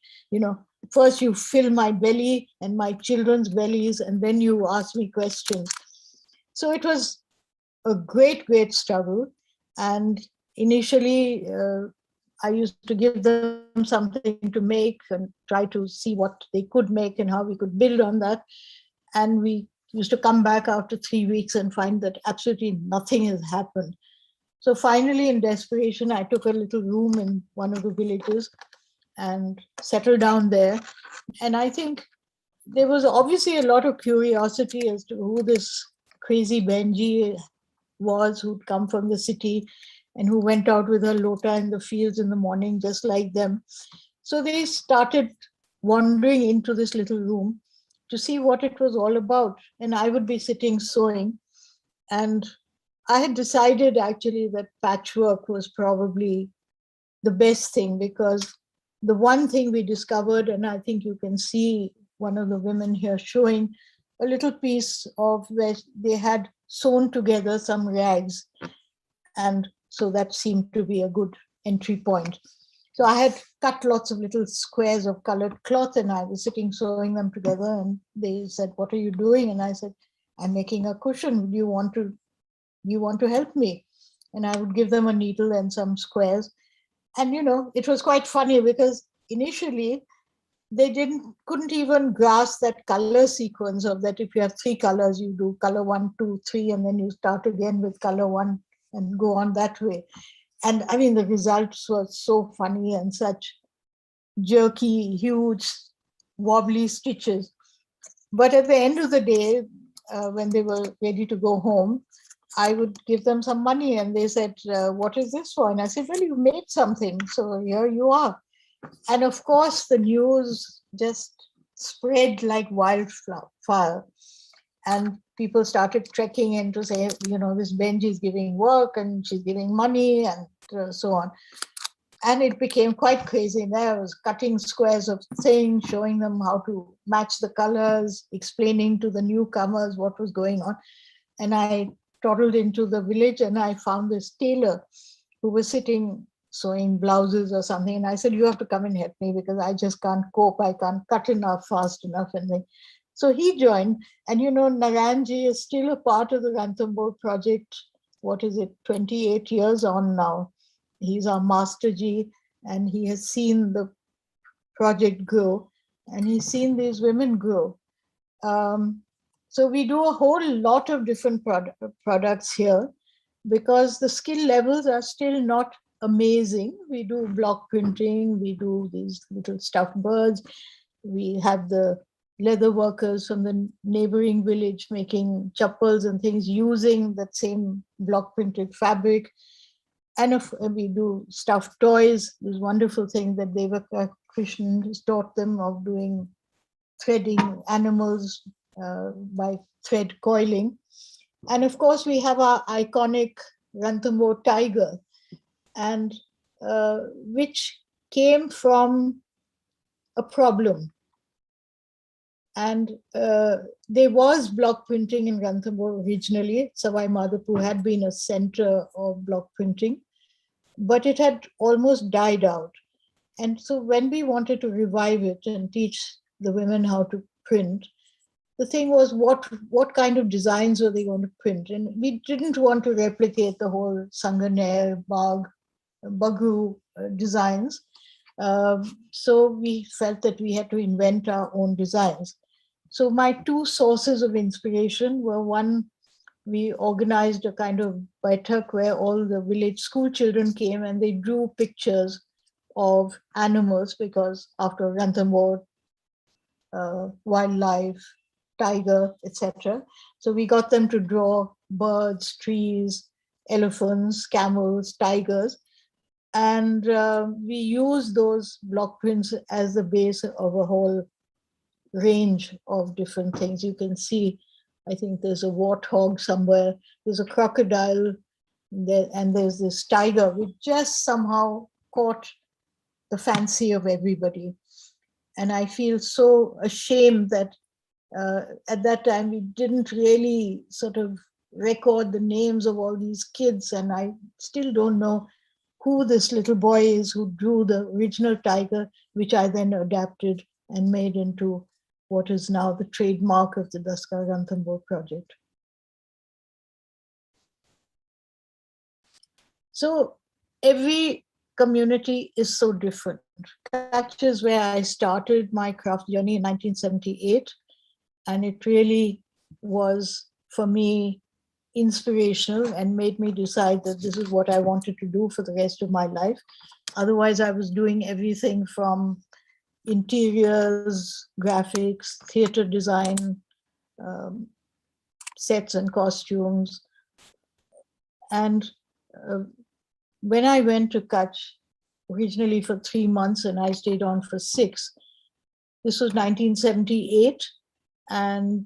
first you fill my belly and my children's bellies, and then you ask me questions. So it was a great, great struggle. And initially, I used to give them something to make and try to see what they could make and how we could build on that. And we used to come back after 3 weeks and find that absolutely nothing has happened. So finally, in desperation, I took a little room in one of the villages and settled down there. And I think there was obviously a lot of curiosity as to who this crazy Benji was, who'd come from the city and who went out with her lota in the fields in the morning, just like them. So they started wandering into this little room to see what it was all about. And I would be sitting sewing. And I had decided actually that patchwork was probably the best thing, because the one thing we discovered, and I think you can see one of the women here showing a little piece of where they had sewn together some rags. And so that seemed to be a good entry point. So I had cut lots of little squares of colored cloth and I was sitting sewing them together, and they said, "What are you doing?" And I said, "I'm making a cushion. Do you want to help me?" And I would give them a needle and some squares. And it was quite funny because initially they couldn't even grasp that color sequence of that. If you have three colors, you do color 1, 2, 3, and then you start again with color 1 and go on that way. And I mean, the results were so funny and such jerky, huge, wobbly stitches. But at the end of the day, when they were ready to go home, I would give them some money and they said, "What is this for?" And I said, "Well, you made something, so here you are." And of course, the news just spread like wildfire. And people started trekking in to say, "This Benji is giving work and she's giving money," and so on. And it became quite crazy. There I was cutting squares of things, showing them how to match the colors, explaining to the newcomers what was going on. And I toddled into the village and I found this tailor who was sitting sewing blouses or something. And I said, "You have to come and help me because I just can't cope. I can't cut enough fast enough." And so he joined. And Naranji is still a part of the Ranthambore project. What is it, 28 years on now? He's our Master G, and he has seen the project grow, and he's seen these women grow. So we do a whole lot of different products here because the skill levels are still not amazing. We do block printing, we do these little stuffed birds, we have the leather workers from the neighboring village making chappals and things using that same block printed fabric. And we do stuffed toys, this wonderful thing that Devaka Krishnan has taught them of doing threading animals by thread coiling. And of course, we have our iconic Ranthambore tiger, and which came from a problem. And there was block printing in Ranthambore originally. Savai Madhopur had been a center of block printing, but it had almost died out. And so when we wanted to revive it and teach the women how to print, the thing was what kind of designs were they going to print? And we didn't want to replicate the whole Sanganer, Bagru designs. So we felt that we had to invent our own designs. So my two sources of inspiration were, one, we organized a kind of baitak where all the village school children came and they drew pictures of animals, because after Ranthambore, wildlife, tiger, etc. So we got them to draw birds, trees, elephants, camels, tigers. And we use those block prints as the base of a whole range of different things. You can see, I think there's a warthog somewhere, there's a crocodile there, and there's this tiger, which just somehow caught the fancy of everybody. And I feel so ashamed that at that time we didn't really sort of record the names of all these kids, and I still don't know who this little boy is who drew the original tiger, which I then adapted and made into what is now the trademark of the Daskar Ranthambore project. So every community is so different. Kutch is where I started my craft journey in 1978. And it really was, for me, inspirational and made me decide that this is what I wanted to do for the rest of my life. Otherwise, I was doing everything from interiors, graphics, theater design, sets and costumes. And when I went to Kutch, originally for 3 months, and I stayed on for 6, this was 1978. And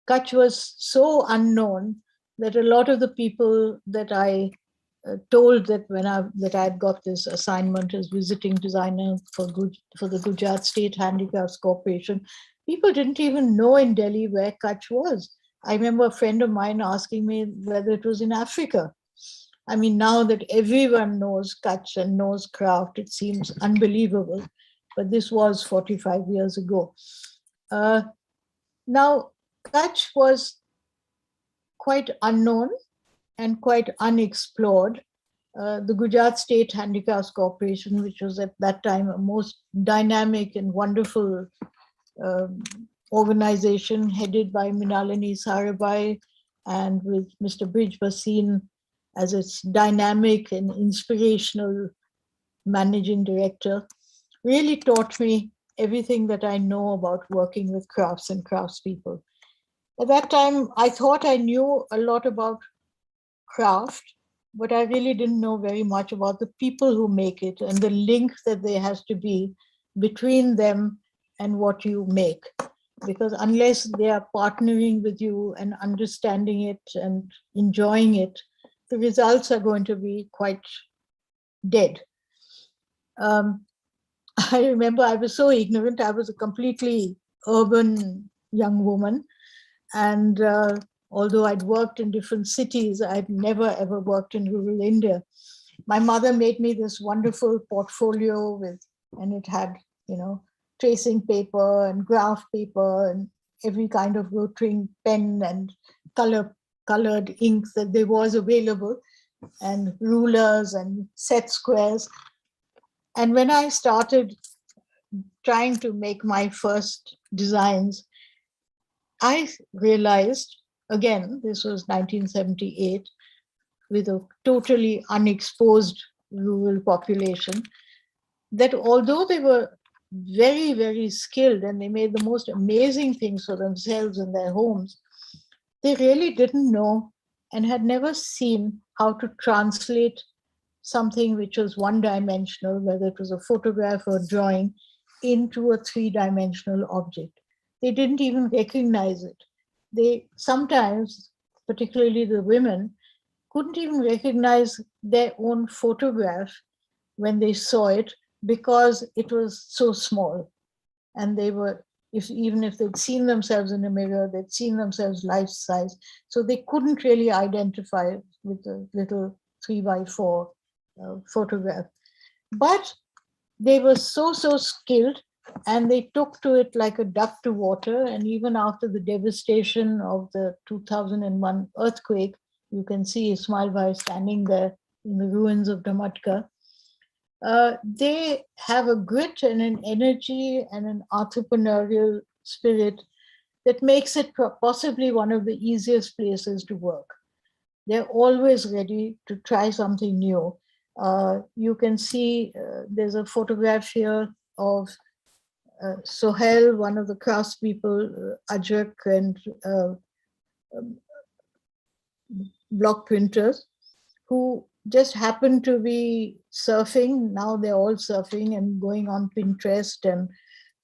Kutch was so unknown that a lot of the people that I told that that I had got this assignment as visiting designer for the Gujarat State Handicrafts Corporation, people didn't even know in Delhi where Kutch was. I remember a friend of mine asking me whether it was in Africa. I mean, now that everyone knows Kutch and knows craft, it seems unbelievable. But this was 45 years ago. Now, Kutch was quite unknown and quite unexplored. The Gujarat State Handicrafts Corporation, which was at that time a most dynamic and wonderful organization headed by Minalini Sarabhai and with Mr. Brij Bhasin as its dynamic and inspirational managing director, really taught me everything that I know about working with crafts and craftspeople. At that time, I thought I knew a lot about craft, but I really didn't know very much about the people who make it and the link that there has to be between them and what you make. Because unless they are partnering with you and understanding it and enjoying it, the results are going to be quite dead. I remember I was so ignorant. I was a completely urban young woman. And although I'd worked in different cities, I'd never ever worked in rural India. My mother made me this wonderful portfolio and it had, tracing paper and graph paper and every kind of rotring pen and colored ink that there was available, and rulers and set squares. And when I started trying to make my first designs, I realized, again, this was 1978, with a totally unexposed rural population, that although they were very, very skilled and they made the most amazing things for themselves in their homes, they really didn't know and had never seen how to translate something which was one-dimensional, whether it was a photograph or drawing, into a three-dimensional object. They didn't even recognize it. They sometimes, particularly the women, couldn't even recognize their own photograph when they saw it because it was so small. And they were, even if they'd seen themselves in a mirror, they'd seen themselves life size. So they couldn't really identify with the little 3x4 photograph. But they were so skilled, and they took to it like a duck to water. And even after the devastation of the 2001 earthquake, you can see Ismail Bhai standing there in the ruins of Damatka. They have a grit and an energy and an entrepreneurial spirit that makes it possibly one of the easiest places to work. They're always ready to try something new. You can see there's a photograph here of Sohail, one of the craftspeople, Ajak and block printers, who just happened to be surfing. Now they're all surfing and going on Pinterest and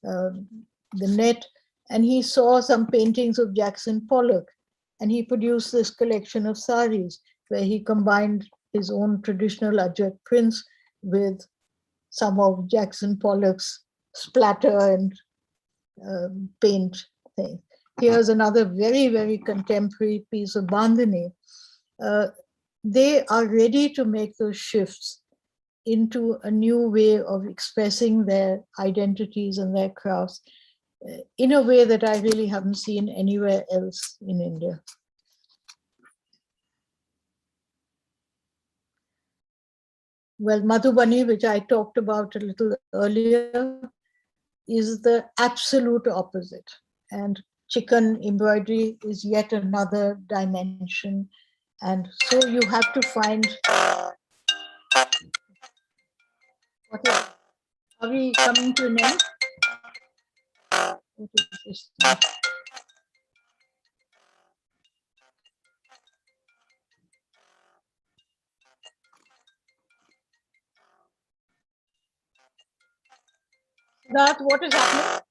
the net. And he saw some paintings of Jackson Pollock, and he produced this collection of saris where he combined his own traditional Ajak prints with some of Jackson Pollock's splatter and paint thing. Here's another very, very contemporary piece of Bandhani. They are ready to make those shifts into a new way of expressing their identities and their crafts in a way that I really haven't seen anywhere else in India. Well, Madhubani, which I talked about a little earlier, is the absolute opposite. And chicken embroidery is yet another dimension. And so you have to find, are we coming to an end? What is this thing? That what is happening?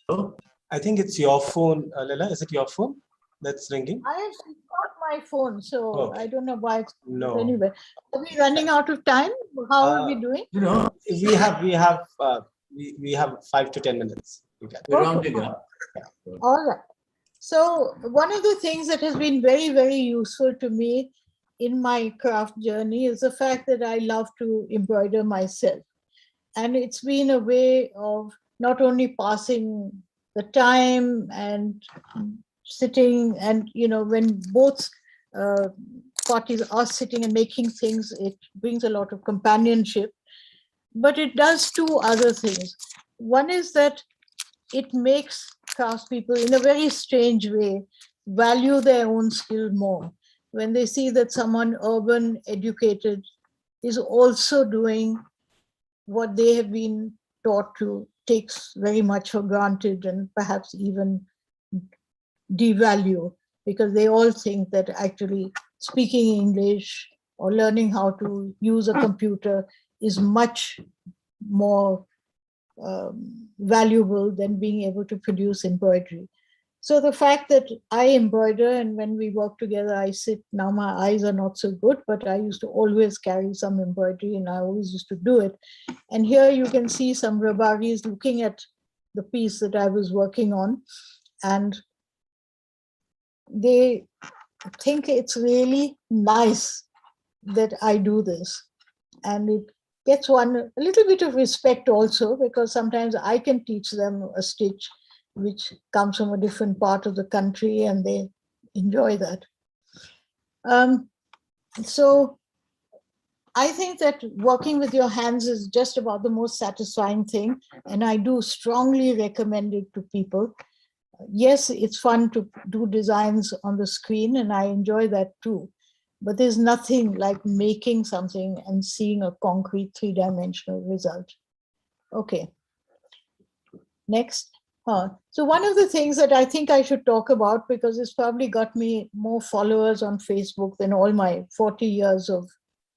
Oh, I think it's your phone, Laila. Is it your phone that's ringing? It's not my phone, so Okay. I don't know why it's No. anyway. Are we running out of time? How are we doing? you know, We have 5 to 10 minutes. You can. we're Okay. rounding up. All right. So one of the things that has been very, very useful to me in my craft journey is the fact that I love to embroider myself. And it's been a way of not only passing the time and sitting and, when both uh, parties are sitting and making things, it brings a lot of companionship. But it does two other things. One is that it makes craftspeople, in a very strange way, value their own skill more. When they see that someone urban, educated, is also doing what they have been taught to, takes very much for granted and perhaps even devalue, because they all think that actually speaking English or learning how to use a computer is much more valuable than being able to produce embroidery. So the fact that I embroider, and when we work together, I sit, now my eyes are not so good, but I used to always carry some embroidery and I always used to do it. And here you can see some Rabaris looking at the piece that I was working on, and they think it's really nice that I do this. And it gets one a little bit of respect also, because sometimes I can teach them a stitch which comes from a different part of the country and they enjoy that. So I think that working with your hands is just about the most satisfying thing. And I do strongly recommend it to people. Yes, it's fun to do designs on the screen and I enjoy that too. But there's nothing like making something and seeing a concrete three-dimensional result. Okay, next. So one of the things that I think I should talk about, because it's probably got me more followers on Facebook than all my 40 years of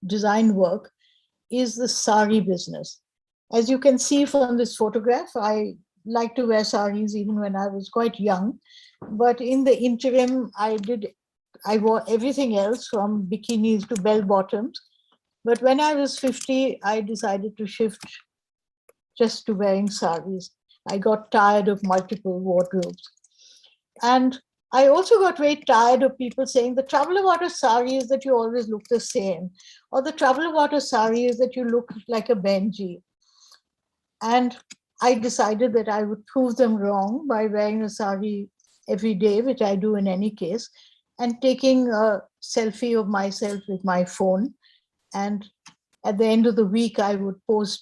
design work, is the sari business. As you can see from this photograph, I like to wear saris even when I was quite young. But in the interim, I wore everything else from bikinis to bell bottoms. But when I was 50, I decided to shift just to wearing saris. I got tired of multiple wardrobes. And I also got very tired of people saying the trouble about a sari is that you always look the same, or the trouble about a sari is that you look like a Benji. And I decided that I would prove them wrong by wearing a sari every day, which I do in any case, and taking a selfie of myself with my phone. And at the end of the week, I would post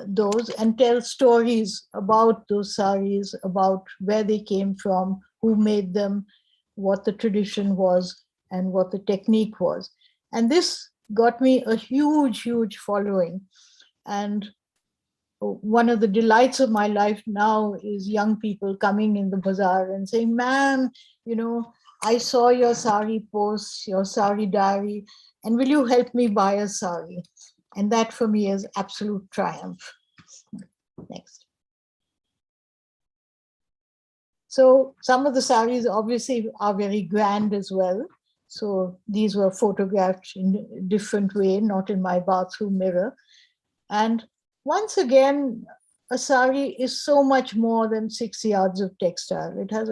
those and tell stories about those saris, about where they came from, who made them, what the tradition was, and what the technique was. And this got me a huge, huge following. And one of the delights of my life now is young people coming in the bazaar and saying, "Man, I saw your sari posts, your sari diary, and will you help me buy a sari?" And that for me is absolute triumph. Next. So some of the saris obviously are very grand as well. So these were photographed in a different way, not in my bathroom mirror. And once again, a sari is so much more than 6 yards of textile. It has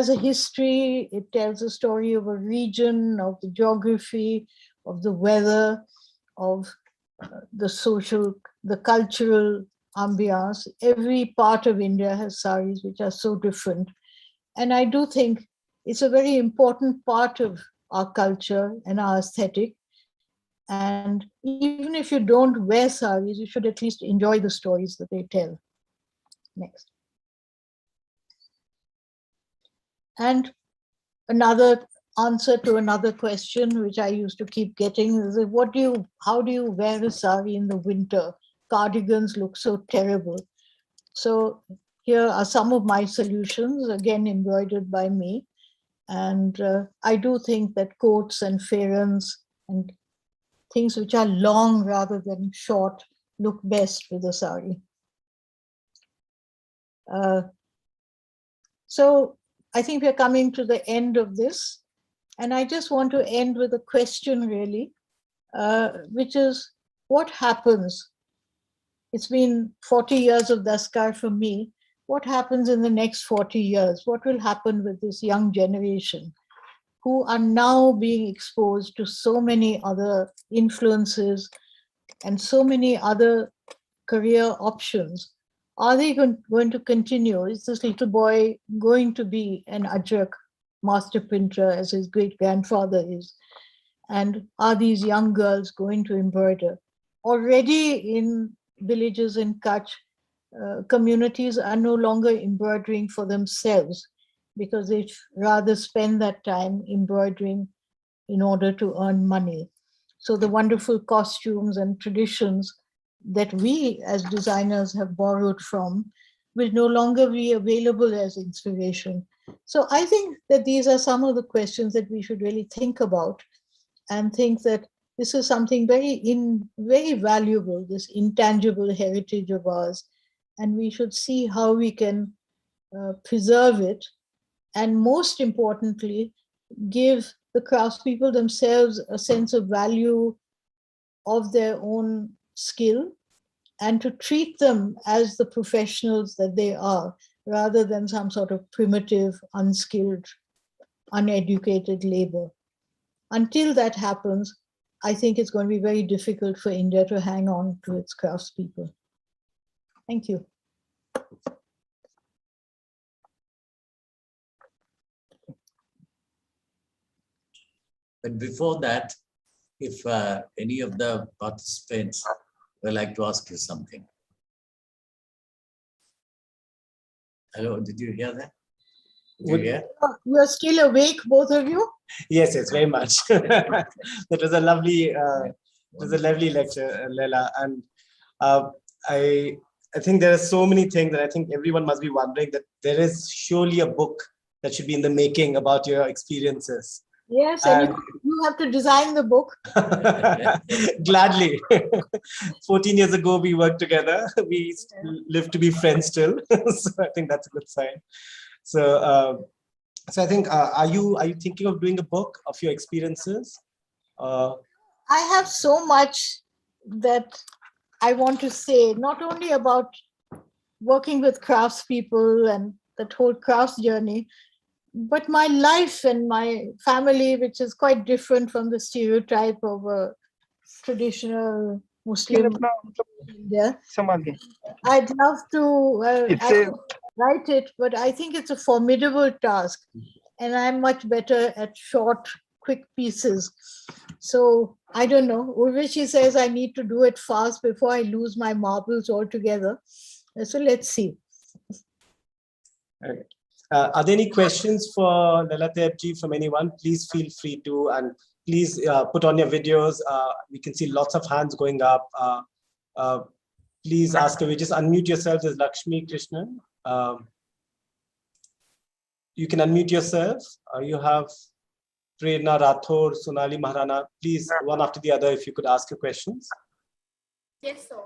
a history, it tells a story of a region, of the geography, of the weather, of the social, the cultural ambiance. Every part of India has saris which are so different. And I do think it's a very important part of our culture and our aesthetic. And even if you don't wear saris, you should at least enjoy the stories that they tell. Next. And another answer to another question, which I used to keep getting, is how do you wear a sari in the winter? Cardigans look so terrible. So here are some of my solutions, again embroidered by me. And I do think that coats and fairans and things which are long rather than short look best with a sari. So I think we're coming to the end of this. And I just want to end with a question, really, which is, what happens? It's been 40 years of Daskar for me. what happens in the next 40 years? What will happen with this young generation who are now being exposed to so many other influences and so many other career options? Are they going to continue? Is this little boy going to be an Ajrak master printer as his great grandfather is? And are these young girls going to embroider? Already in villages in Kutch, communities are no longer embroidering for themselves because they'd rather spend that time embroidering in order to earn money. So the wonderful costumes and traditions that we as designers have borrowed from will no longer be available as inspiration. So I think that these are some of the questions that we should really think about, and think that this is something very valuable, this intangible heritage of ours, and we should see how we can preserve it, and most importantly, give the craftspeople themselves a sense of value of their own skill, and to treat them as the professionals that they are, rather than some sort of primitive, unskilled, uneducated labor. Until that happens, I think it's going to be very difficult for India to hang on to its craftspeople. Thank you. But before that, if any of the participants would like to ask you something. Hello, did you hear that? Did you hear? You are still awake, both of you? Yes, very much. That was a lovely, lecture, Laila, and I think there are so many things that I think everyone must be wondering, that there is surely a book that should be in the making about your experiences. Yes, and you have to design the book. Gladly. 14 years ago, we worked together. We live to be friends still. So I think that's a good sign. So I think, are you thinking of doing a book of your experiences? I have so much that I want to say, not only about working with craftspeople and that whole crafts journey, but my life and my family, which is quite different from the stereotype of a traditional Muslim India. I'd love to write it, but I think it's a formidable task, and I'm much better at short, quick pieces. So I don't know. Urvashi says I need to do it fast before I lose my marbles altogether. So let's see. Are there any questions for Laila Tyabji from anyone? Please feel free to, and please put on your videos. We can see lots of hands going up. Please ask away. Just unmute yourself. There's Lakshmi Krishnan. You can unmute yourself. You have Prerna Rathore, Sonali Maharana. Please, one after the other, if you could ask your questions. Yes, sir.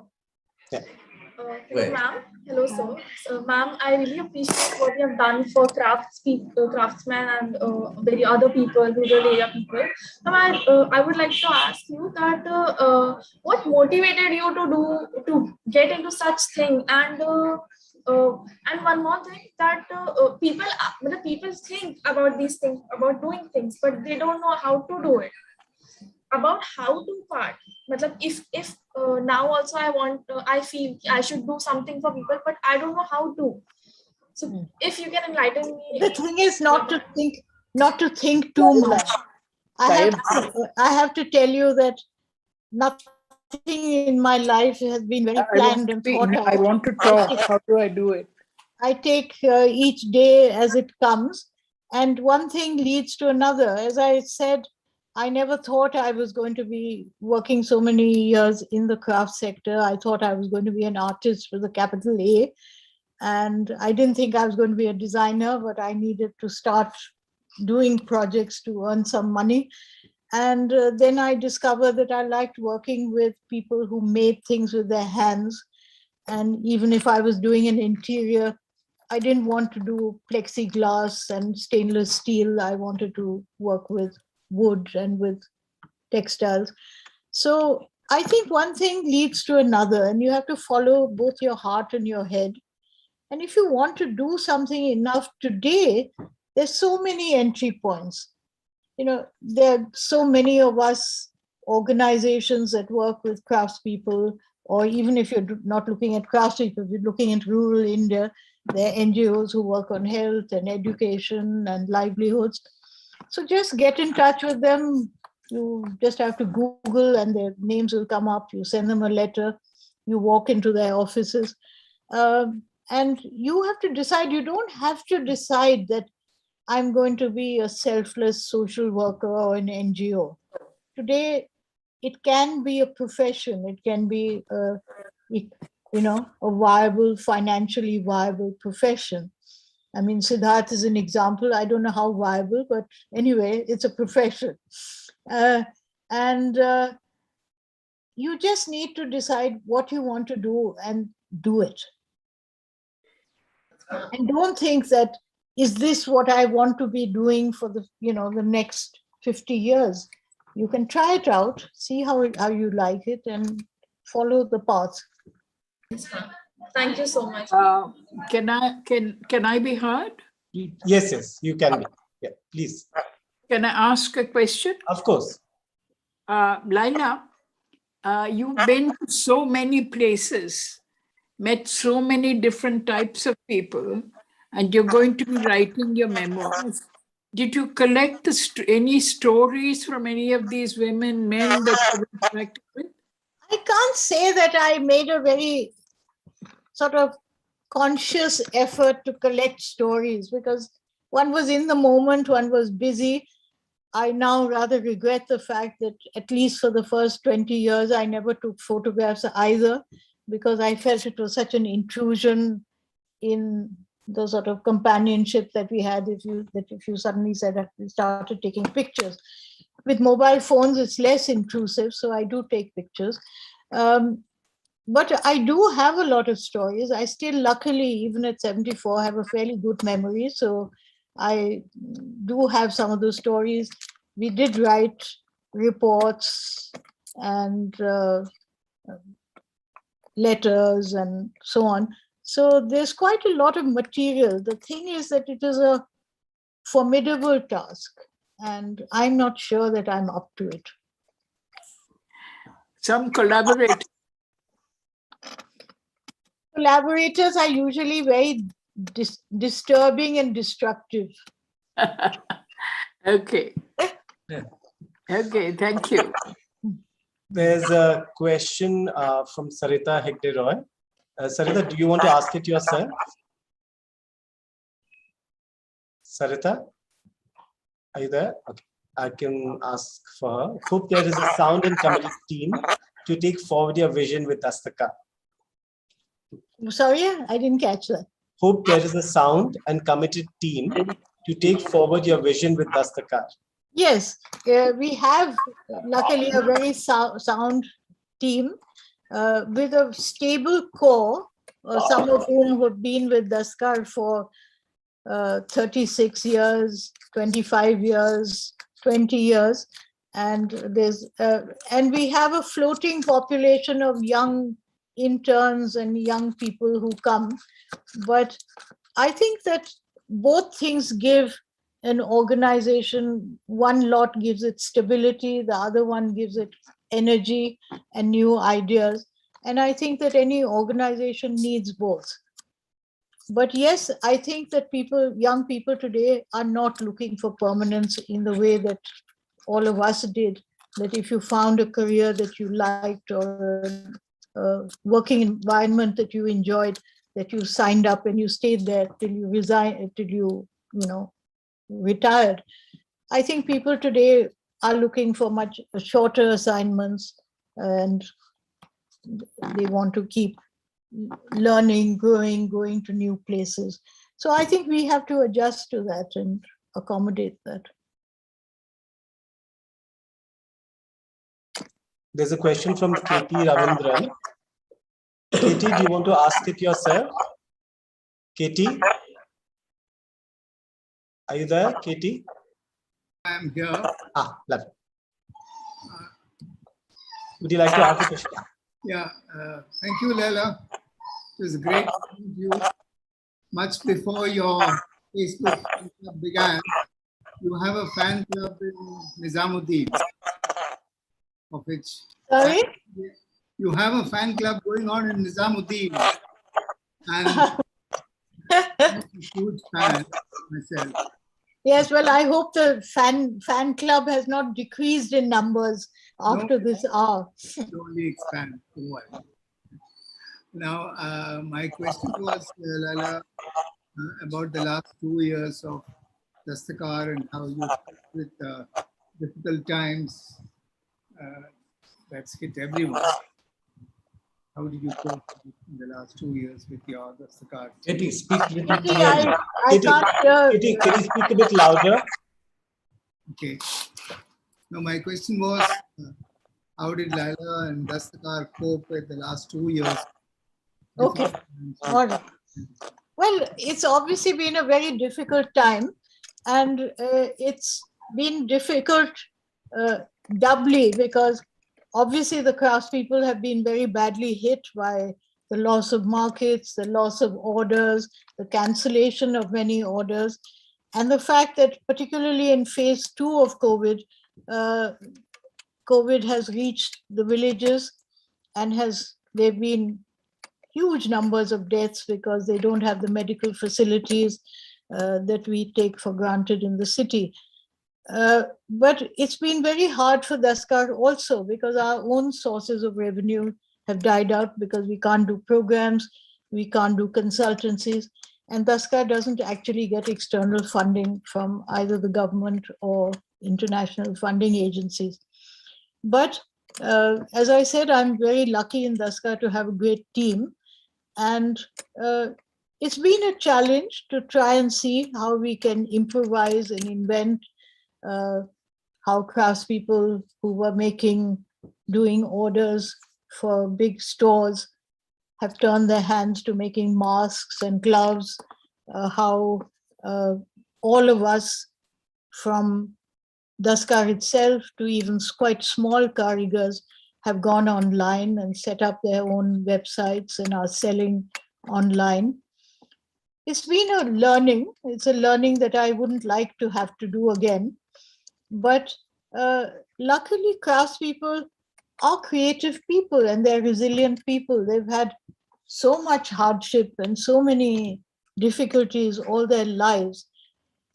Yeah. Hello, ma'am. Hello, sir. So, ma'am, I really appreciate what you have done for craftsmen and very other people, rural area people. Ma'am, I would like to ask you that what motivated you to get into such thing, and one more thing, that people think about these things, about doing things, but they don't know how to do it. About how to part. If now also I feel I should do something for people, but I don't know how to. So if you can enlighten me. The thing is not to think too much. I have to tell you that nothing in my life has been very planned and thought out. I want to talk. How do I do it? I take each day as it comes, and one thing leads to another. As I said, I never thought I was going to be working so many years in the craft sector. I thought I was going to be an artist with a capital A. And I didn't think I was going to be a designer, but I needed to start doing projects to earn some money. And then I discovered that I liked working with people who made things with their hands. And even if I was doing an interior, I didn't want to do plexiglass and stainless steel. I wanted to work with wood and with textiles. So I think one thing leads to another, and you have to follow both your heart and your head. And if you want to do something enough today, there's so many entry points. You know, there are so many of us organizations that work with craftspeople, or even if you're not looking at craftspeople, you're looking at rural India, there are NGOs who work on health and education and livelihoods. So just get in touch with them. You just have to Google and their names will come up. You send them a letter, you walk into their offices. And you have to decide, you don't have to decide that I'm going to be a selfless social worker or an NGO. Today, it can be a profession. It can be, a viable, financially viable profession. I mean, Siddharth is an example. I don't know how viable, but anyway, it's a profession. And you just need to decide what you want to do and do it. And don't think that, is this what I want to be doing for the next 50 years? You can try it out, see how you like it, and follow the path. Thank you so much. Can I be heard? Yes, you can be. Yeah, please. Can I ask a question? Of course. Laila, you've been to so many places, met so many different types of people, and you're going to be writing your memoirs. Did you collect any stories from any of these women, men that you interacted with? I can't say that I made a very sort of conscious effort to collect stories, because one was in the moment, one was busy. I now rather regret the fact that at least for the first 20 years, I never took photographs either, because I felt it was such an intrusion in the sort of companionship that we had if you suddenly said that we started taking pictures. With mobile phones, it's less intrusive, so I do take pictures. But I do have a lot of stories. I still, luckily, even at 74, have a fairly good memory. So I do have some of those stories. We did write reports and letters and so on. So there's quite a lot of material. The thing is that it is a formidable task, and I'm not sure that I'm up to it. Some collaborators. Collaborators are usually very disturbing and destructive. Okay. Okay, thank you. There's a question from Sarita Hegde Roy. Sarita, do you want to ask it yourself? Sarita, are you there? Okay, I can ask for her. Hope there is a sound and committed team to take forward your vision with Dastaka. Sorry, I didn't catch that. Hope there is a sound and committed team to take forward your vision with Dastakar. Yes, we have luckily a very sound team with a stable core, some of whom have been with Daskar for 36 years, 25 years, 20 years. And and we have a floating population of young interns and young people who come. But I think that both things give an organization, one lot gives it stability, the other one gives it energy and new ideas. And I think that any organization needs both. But yes, I think that young people today are not looking for permanence in the way that all of us did, that if you found a career that you liked or a working environment that you enjoyed, that you signed up and you stayed there till you resigned, till you retired. I think people today are looking for much shorter assignments, and they want to keep learning, growing, going to new places. So I think we have to adjust to that and accommodate that. There's a question from Katie Ravindran. Katie, do you want to ask it yourself? Katie? Are you there, Katie? I am here. Lovely. Would you like to ask the question? Yeah, thank you, Laila. It was great to meet you. much before your Facebook fan club began, you have a fan club in Nizamuddin, of which Sorry? you have a fan club going on in Nizamuddin, and I'm a huge fan myself. Yes, well, I hope the fan club has not decreased in numbers after this hour. Slowly expand. Now, my question was, Laila, about the last 2 years of Dastakar and how you coped with difficult times that's hit everyone. How did you cope in the last 2 years with your Dastakar? Katie, speak a little Kitty, clearly. I can't hear. Kitty, can you speak a bit louder? Okay. Now, my question was, how did Laila and Dastakar cope with the last 2 years? Okay. All right. Well, it's obviously been a very difficult time, and it's been difficult doubly because obviously the craftspeople have been very badly hit by the loss of markets, the loss of orders, the cancellation of many orders, and the fact that particularly in phase 2 of COVID, COVID has reached the villages and there have been huge numbers of deaths because they don't have the medical facilities that we take for granted in the city. But it's been very hard for Daskar also because our own sources of revenue have died out because we can't do programs, we can't do consultancies, and Daskar doesn't actually get external funding from either the government or international funding agencies. But as I said, I'm very lucky in Daskar to have a great team. And it's been a challenge to try and see how we can improvise and invent how craftspeople who were doing orders for big stores have turned their hands to making masks and gloves, how all of us from Daskar itself to even quite small karigars have gone online and set up their own websites and are selling online. It's been a learning. It's a learning that I wouldn't like to have to do again. But luckily, craftspeople are creative people and they're resilient people. They've had so much hardship and so many difficulties all their lives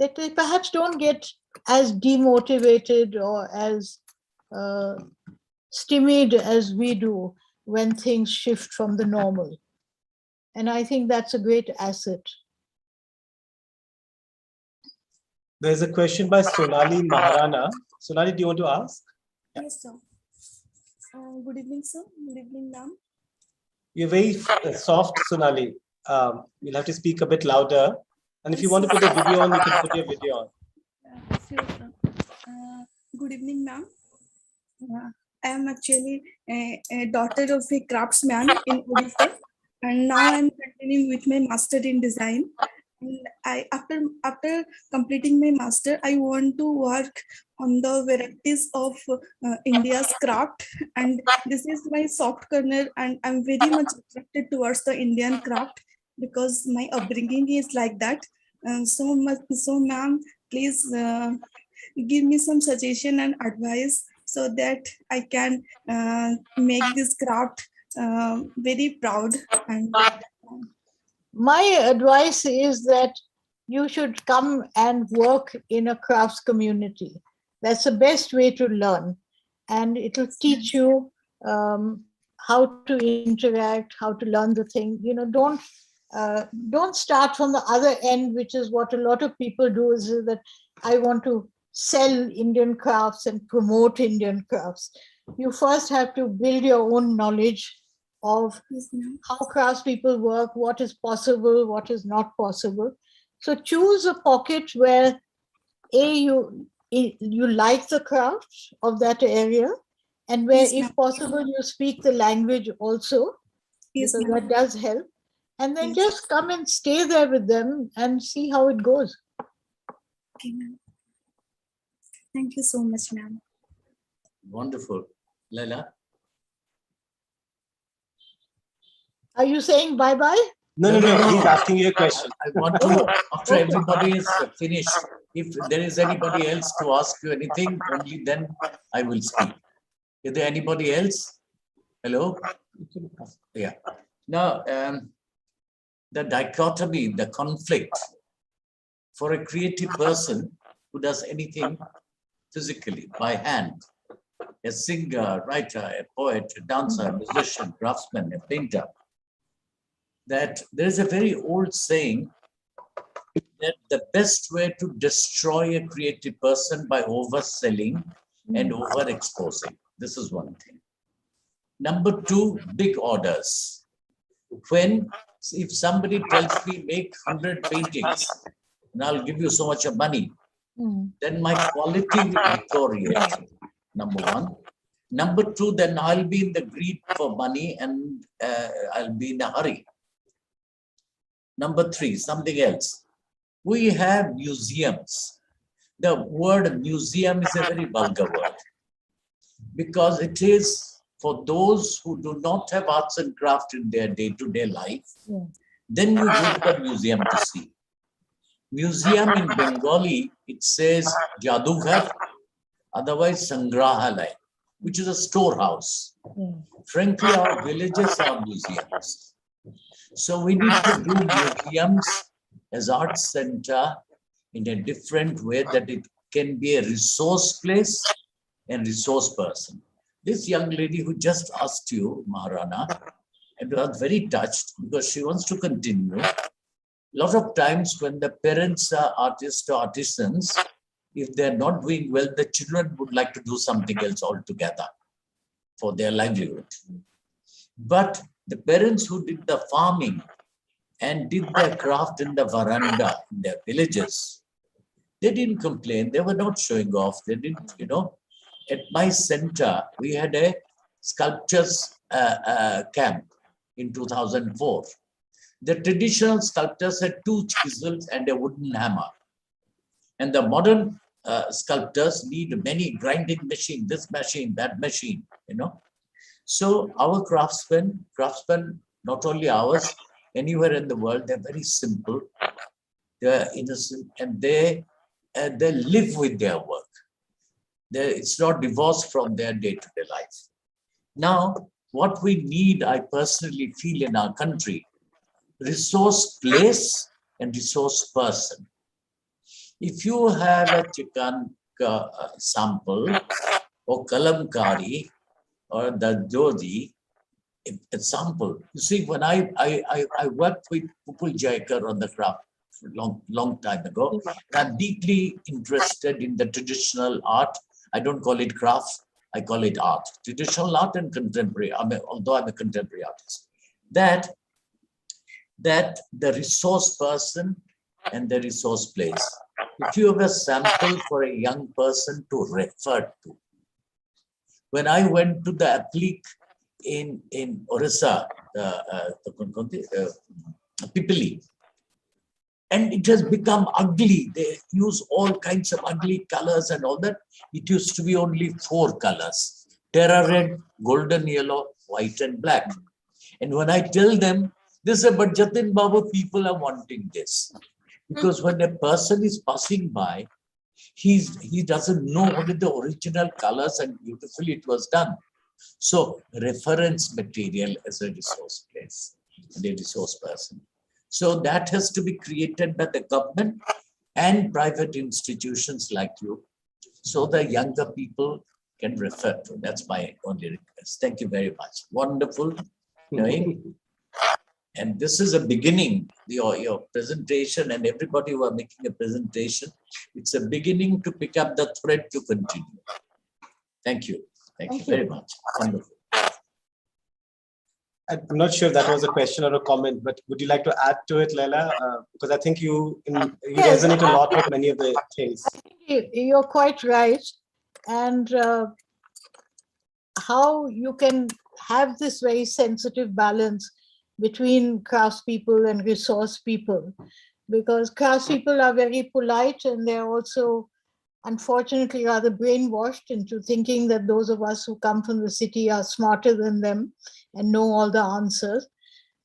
that they perhaps don't get as demotivated or as stymied as we do when things shift from the normal. And I think that's a great asset. There's a question by Sonali Maharana. Sonali, do you want to ask? Yes, sir. Good evening, sir. Good evening, ma'am. You're very soft, Sonali. You'll have to speak a bit louder. And if you want to put a video on, you can put your video on. Sure, sir. Good evening, ma'am. I am actually a daughter of a craftsman in Odisha, and now I am continuing with my master in design. And after completing my master, I want to work on the varieties of India's craft, and this is my soft corner, and I'm very much attracted towards the Indian craft because my upbringing is like that. So ma'am, please give me some suggestion and advice so that I can make this craft very proud. And My advice is that you should come and work in a crafts community. That's the best way to learn. And it'll teach you how to interact, how to learn the thing. You know, don't start from the other end, which is what a lot of people do, is that I want to sell Indian crafts and promote Indian crafts. You first have to build your own knowledge of how craftspeople work, what is possible, what is not possible. So choose a pocket where you like the craft of that area, and where, if possible, you speak the language also, because that does help. And then just come and stay there with them and see how it goes. Okay, ma'am. Thank you so much, ma'am. Wonderful. Laila? Are you saying bye-bye? No. He's asking you a question. I want to, after everybody is finished, if there is anybody else to ask you anything, only then I will speak. Is there anybody else? Hello? Yeah. Now, the dichotomy, the conflict for a creative person who does anything physically, by hand, a singer, writer, a poet, a dancer, a musician, craftsman, a painter, that there is a very old saying that the best way to destroy a creative person by overselling and overexposing. This is one thing. Number two, big orders. If somebody tells me make 100 paintings and I'll give you so much of money, then my quality will deteriorate. Number one. Number two, then I'll be in the greed for money and I'll be in a hurry. Number three, something else. We have museums. The word museum is a very vulgar word because it is for those who do not have arts and craft in their day-to-day life. Then you go to the museum to see. Museum in Bengali, it says Jadughar, otherwise Sangrahalaya, which is a storehouse. Frankly, our villages are museums. So we need to do museums as art center in a different way that it can be a resource place and resource person. This young lady who just asked you, Maharana, and was very touched because she wants to continue. A lot of times when the parents are artists or artisans, if they're not doing well, the children would like to do something else altogether for their livelihood. But the parents who did the farming and did their craft in the veranda in their villages, they didn't complain. They were not showing off. They didn't, At my center, we had a sculptures camp in 2004. The traditional sculptors had 2 chisels and a wooden hammer. And the modern sculptors need many grinding machine, this machine, that machine, So our craftsmen, not only ours, anywhere in the world, they're very simple, they're innocent, and they live with their work. It's not divorced from their day-to-day life. Now, what we need, I personally feel in our country, resource place and resource person. If you have a chicken sample or kalamkari or the Jodi example, you see, when I worked with Pupul Jaikar on the craft long time ago, I'm deeply interested in the traditional art. I don't call it craft, I call it art. Traditional art and contemporary, although I'm a contemporary artist. That the resource person and the resource place. If you have a sample for a young person to refer to. When I went to the applique in Orissa, Pipili, and it has become ugly. They use all kinds of ugly colors and all that. It used to be only 4 colors: terra red, golden yellow, white, and black. And when I tell them, they say, but Jatin Babu, people are wanting this. Because when a person is passing by, he doesn't know what are the original colors and beautifully it was done. So reference material as a resource place and a resource person. So that has to be created by the government and private institutions like you, so the younger people can refer to. That's my only request. Thank you very much. Wonderful knowing. And this is a beginning, your presentation, and everybody who are making a presentation, it's a beginning to pick up the thread to continue. Thank you. Thank you very much. Wonderful. I'm not sure if that was a question or a comment, but would you like to add to it, Laila? Because I think you resonate a lot with many of the things. You're quite right. And how you can have this very sensitive balance between craftspeople and resource people, because craftspeople are very polite and they're also unfortunately rather brainwashed into thinking that those of us who come from the city are smarter than them and know all the answers.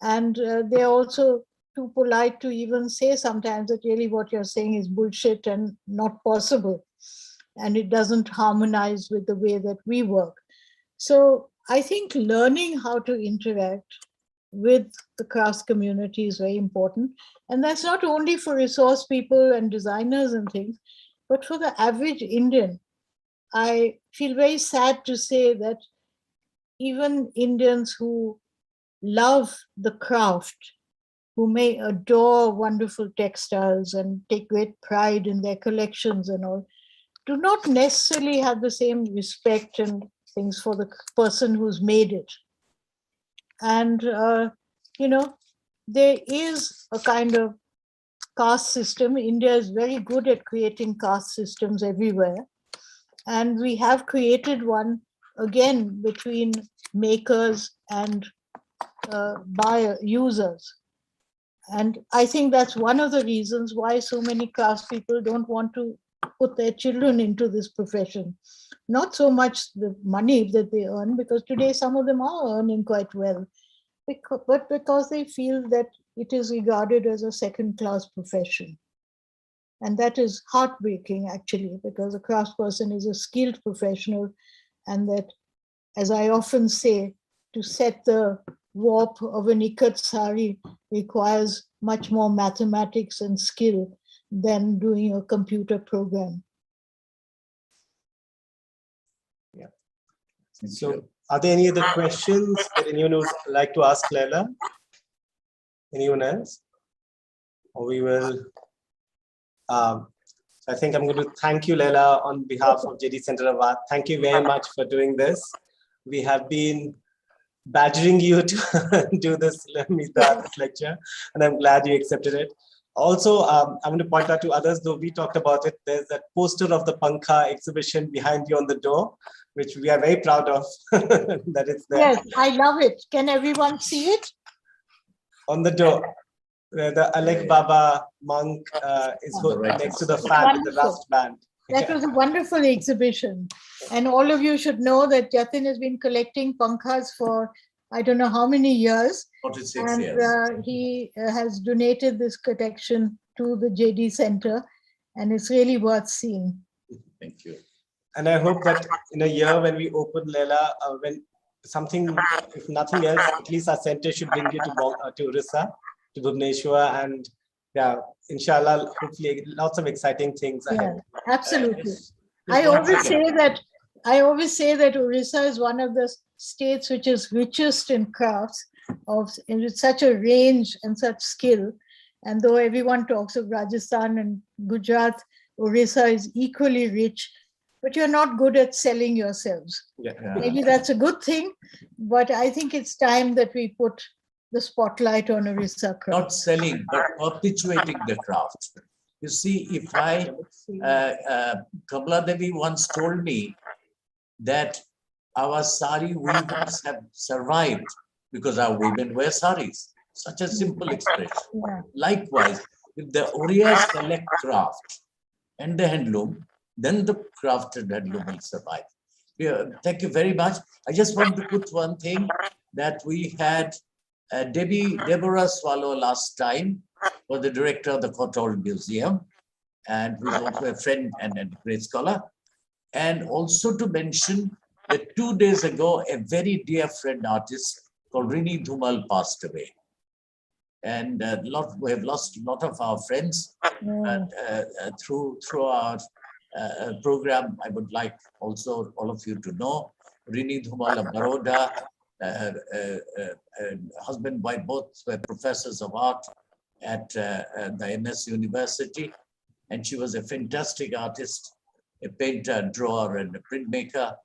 And they're also too polite to even say sometimes that really what you're saying is bullshit and not possible. And it doesn't harmonize with the way that we work. So I think learning how to interact with the crafts community is very important. And that's not only for resource people and designers and things, but for the average Indian. I feel very sad to say that even Indians who love the craft, who may adore wonderful textiles and take great pride in their collections and all, do not necessarily have the same respect and things for the person who's made it. And, there is a kind of caste system. India is very good at creating caste systems everywhere. And we have created one again between makers and buyer users. And I think that's one of the reasons why so many craftspeople don't want to put their children into this profession. Not so much the money that they earn, because today some of them are earning quite well, but because they feel that it is regarded as a second-class profession. And that is heartbreaking, actually, because a craftsperson is a skilled professional, and that, as I often say, to set the warp of an ikat sari requires much more mathematics and skill than doing a computer program. Yeah. So are there any other questions that anyone would like to ask Laila? Anyone else? Or we will, I think I'm going to thank you, Laila, on behalf of JD Center of Art. Thank you very much for doing this. We have been badgering you to do this Meet the Artist lecture, and I'm glad you accepted it. Also, I'm going to point out to others, though we talked about it, there's that poster of the Pankha exhibition behind you on the door, which we are very proud of that it's there. Yes, I love it. Can everyone see it? On the door, where the Alek Baba monk is next to the fan with the rust band. That was a wonderful exhibition. And all of you should know that Jatin has been collecting pankhas for I don't know how many years. 46 and, years. He has donated this collection to the JD Center, and it's really worth seeing. Thank you. And I hope that in a year when we open, Laila, when something, if nothing else, at least our center should bring you to Orissa, to Bhubaneswar, and yeah, inshallah, hopefully lots of exciting things ahead. Yeah, absolutely. I always say that Orissa is one of the states which is richest in crafts, and with such a range and such skill. And though everyone talks of Rajasthan and Gujarat, Orissa is equally rich, but you're not good at selling yourselves. Yeah. Maybe that's a good thing, but I think it's time that we put the spotlight on Orissa craft. Not selling, but perpetuating the craft. You see, if Kamala Devi once told me that our sari weavers have survived because our women wear saris. Such a simple expression. Yeah. Likewise, if the Orias select craft and the handloom, then the crafted handloom will survive. Yeah, thank you very much. I just want to put one thing, that we had Deborah Swallow last time, was the director of the Courtauld Museum, and who's also a friend and a great scholar. And also to mention that 2 days ago, a very dear friend artist called Rini Dhumal passed away. And we have lost a lot of our friends through our program. I would like also all of you to know Rini Dhumal of Baroda, husband, wife, both were professors of art at the MS University. And she was a fantastic artist, a painter, drawer, and a printmaker.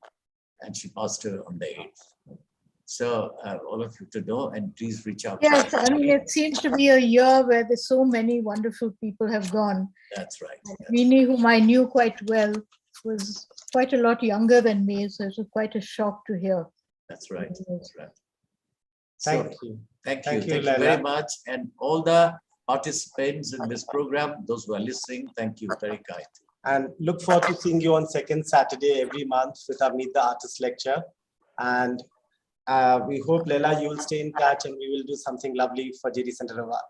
And she passed away on the 8th. So all of you to know, and please reach out. Yes, I mean, it seems to be a year where there's so many wonderful people have gone. That's right. Rini, whom I knew quite well, was quite a lot younger than me, so it was quite a shock to hear. That's right. That's right. Thank you. Thank you Laila. very much. And all the participants in this program, those who are listening, thank you very kind. And look forward to seeing you on second Saturday every month with our Meet the Artist lecture. And We hope, Laila, you will stay in touch and we will do something lovely for GD Center of Art.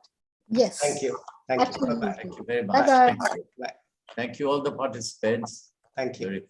Yes. Thank you. Thank you. Absolutely. Bye-bye. Thank you very much. Bye-bye. Thank you. Bye. Thank you all the participants. Thank you. Very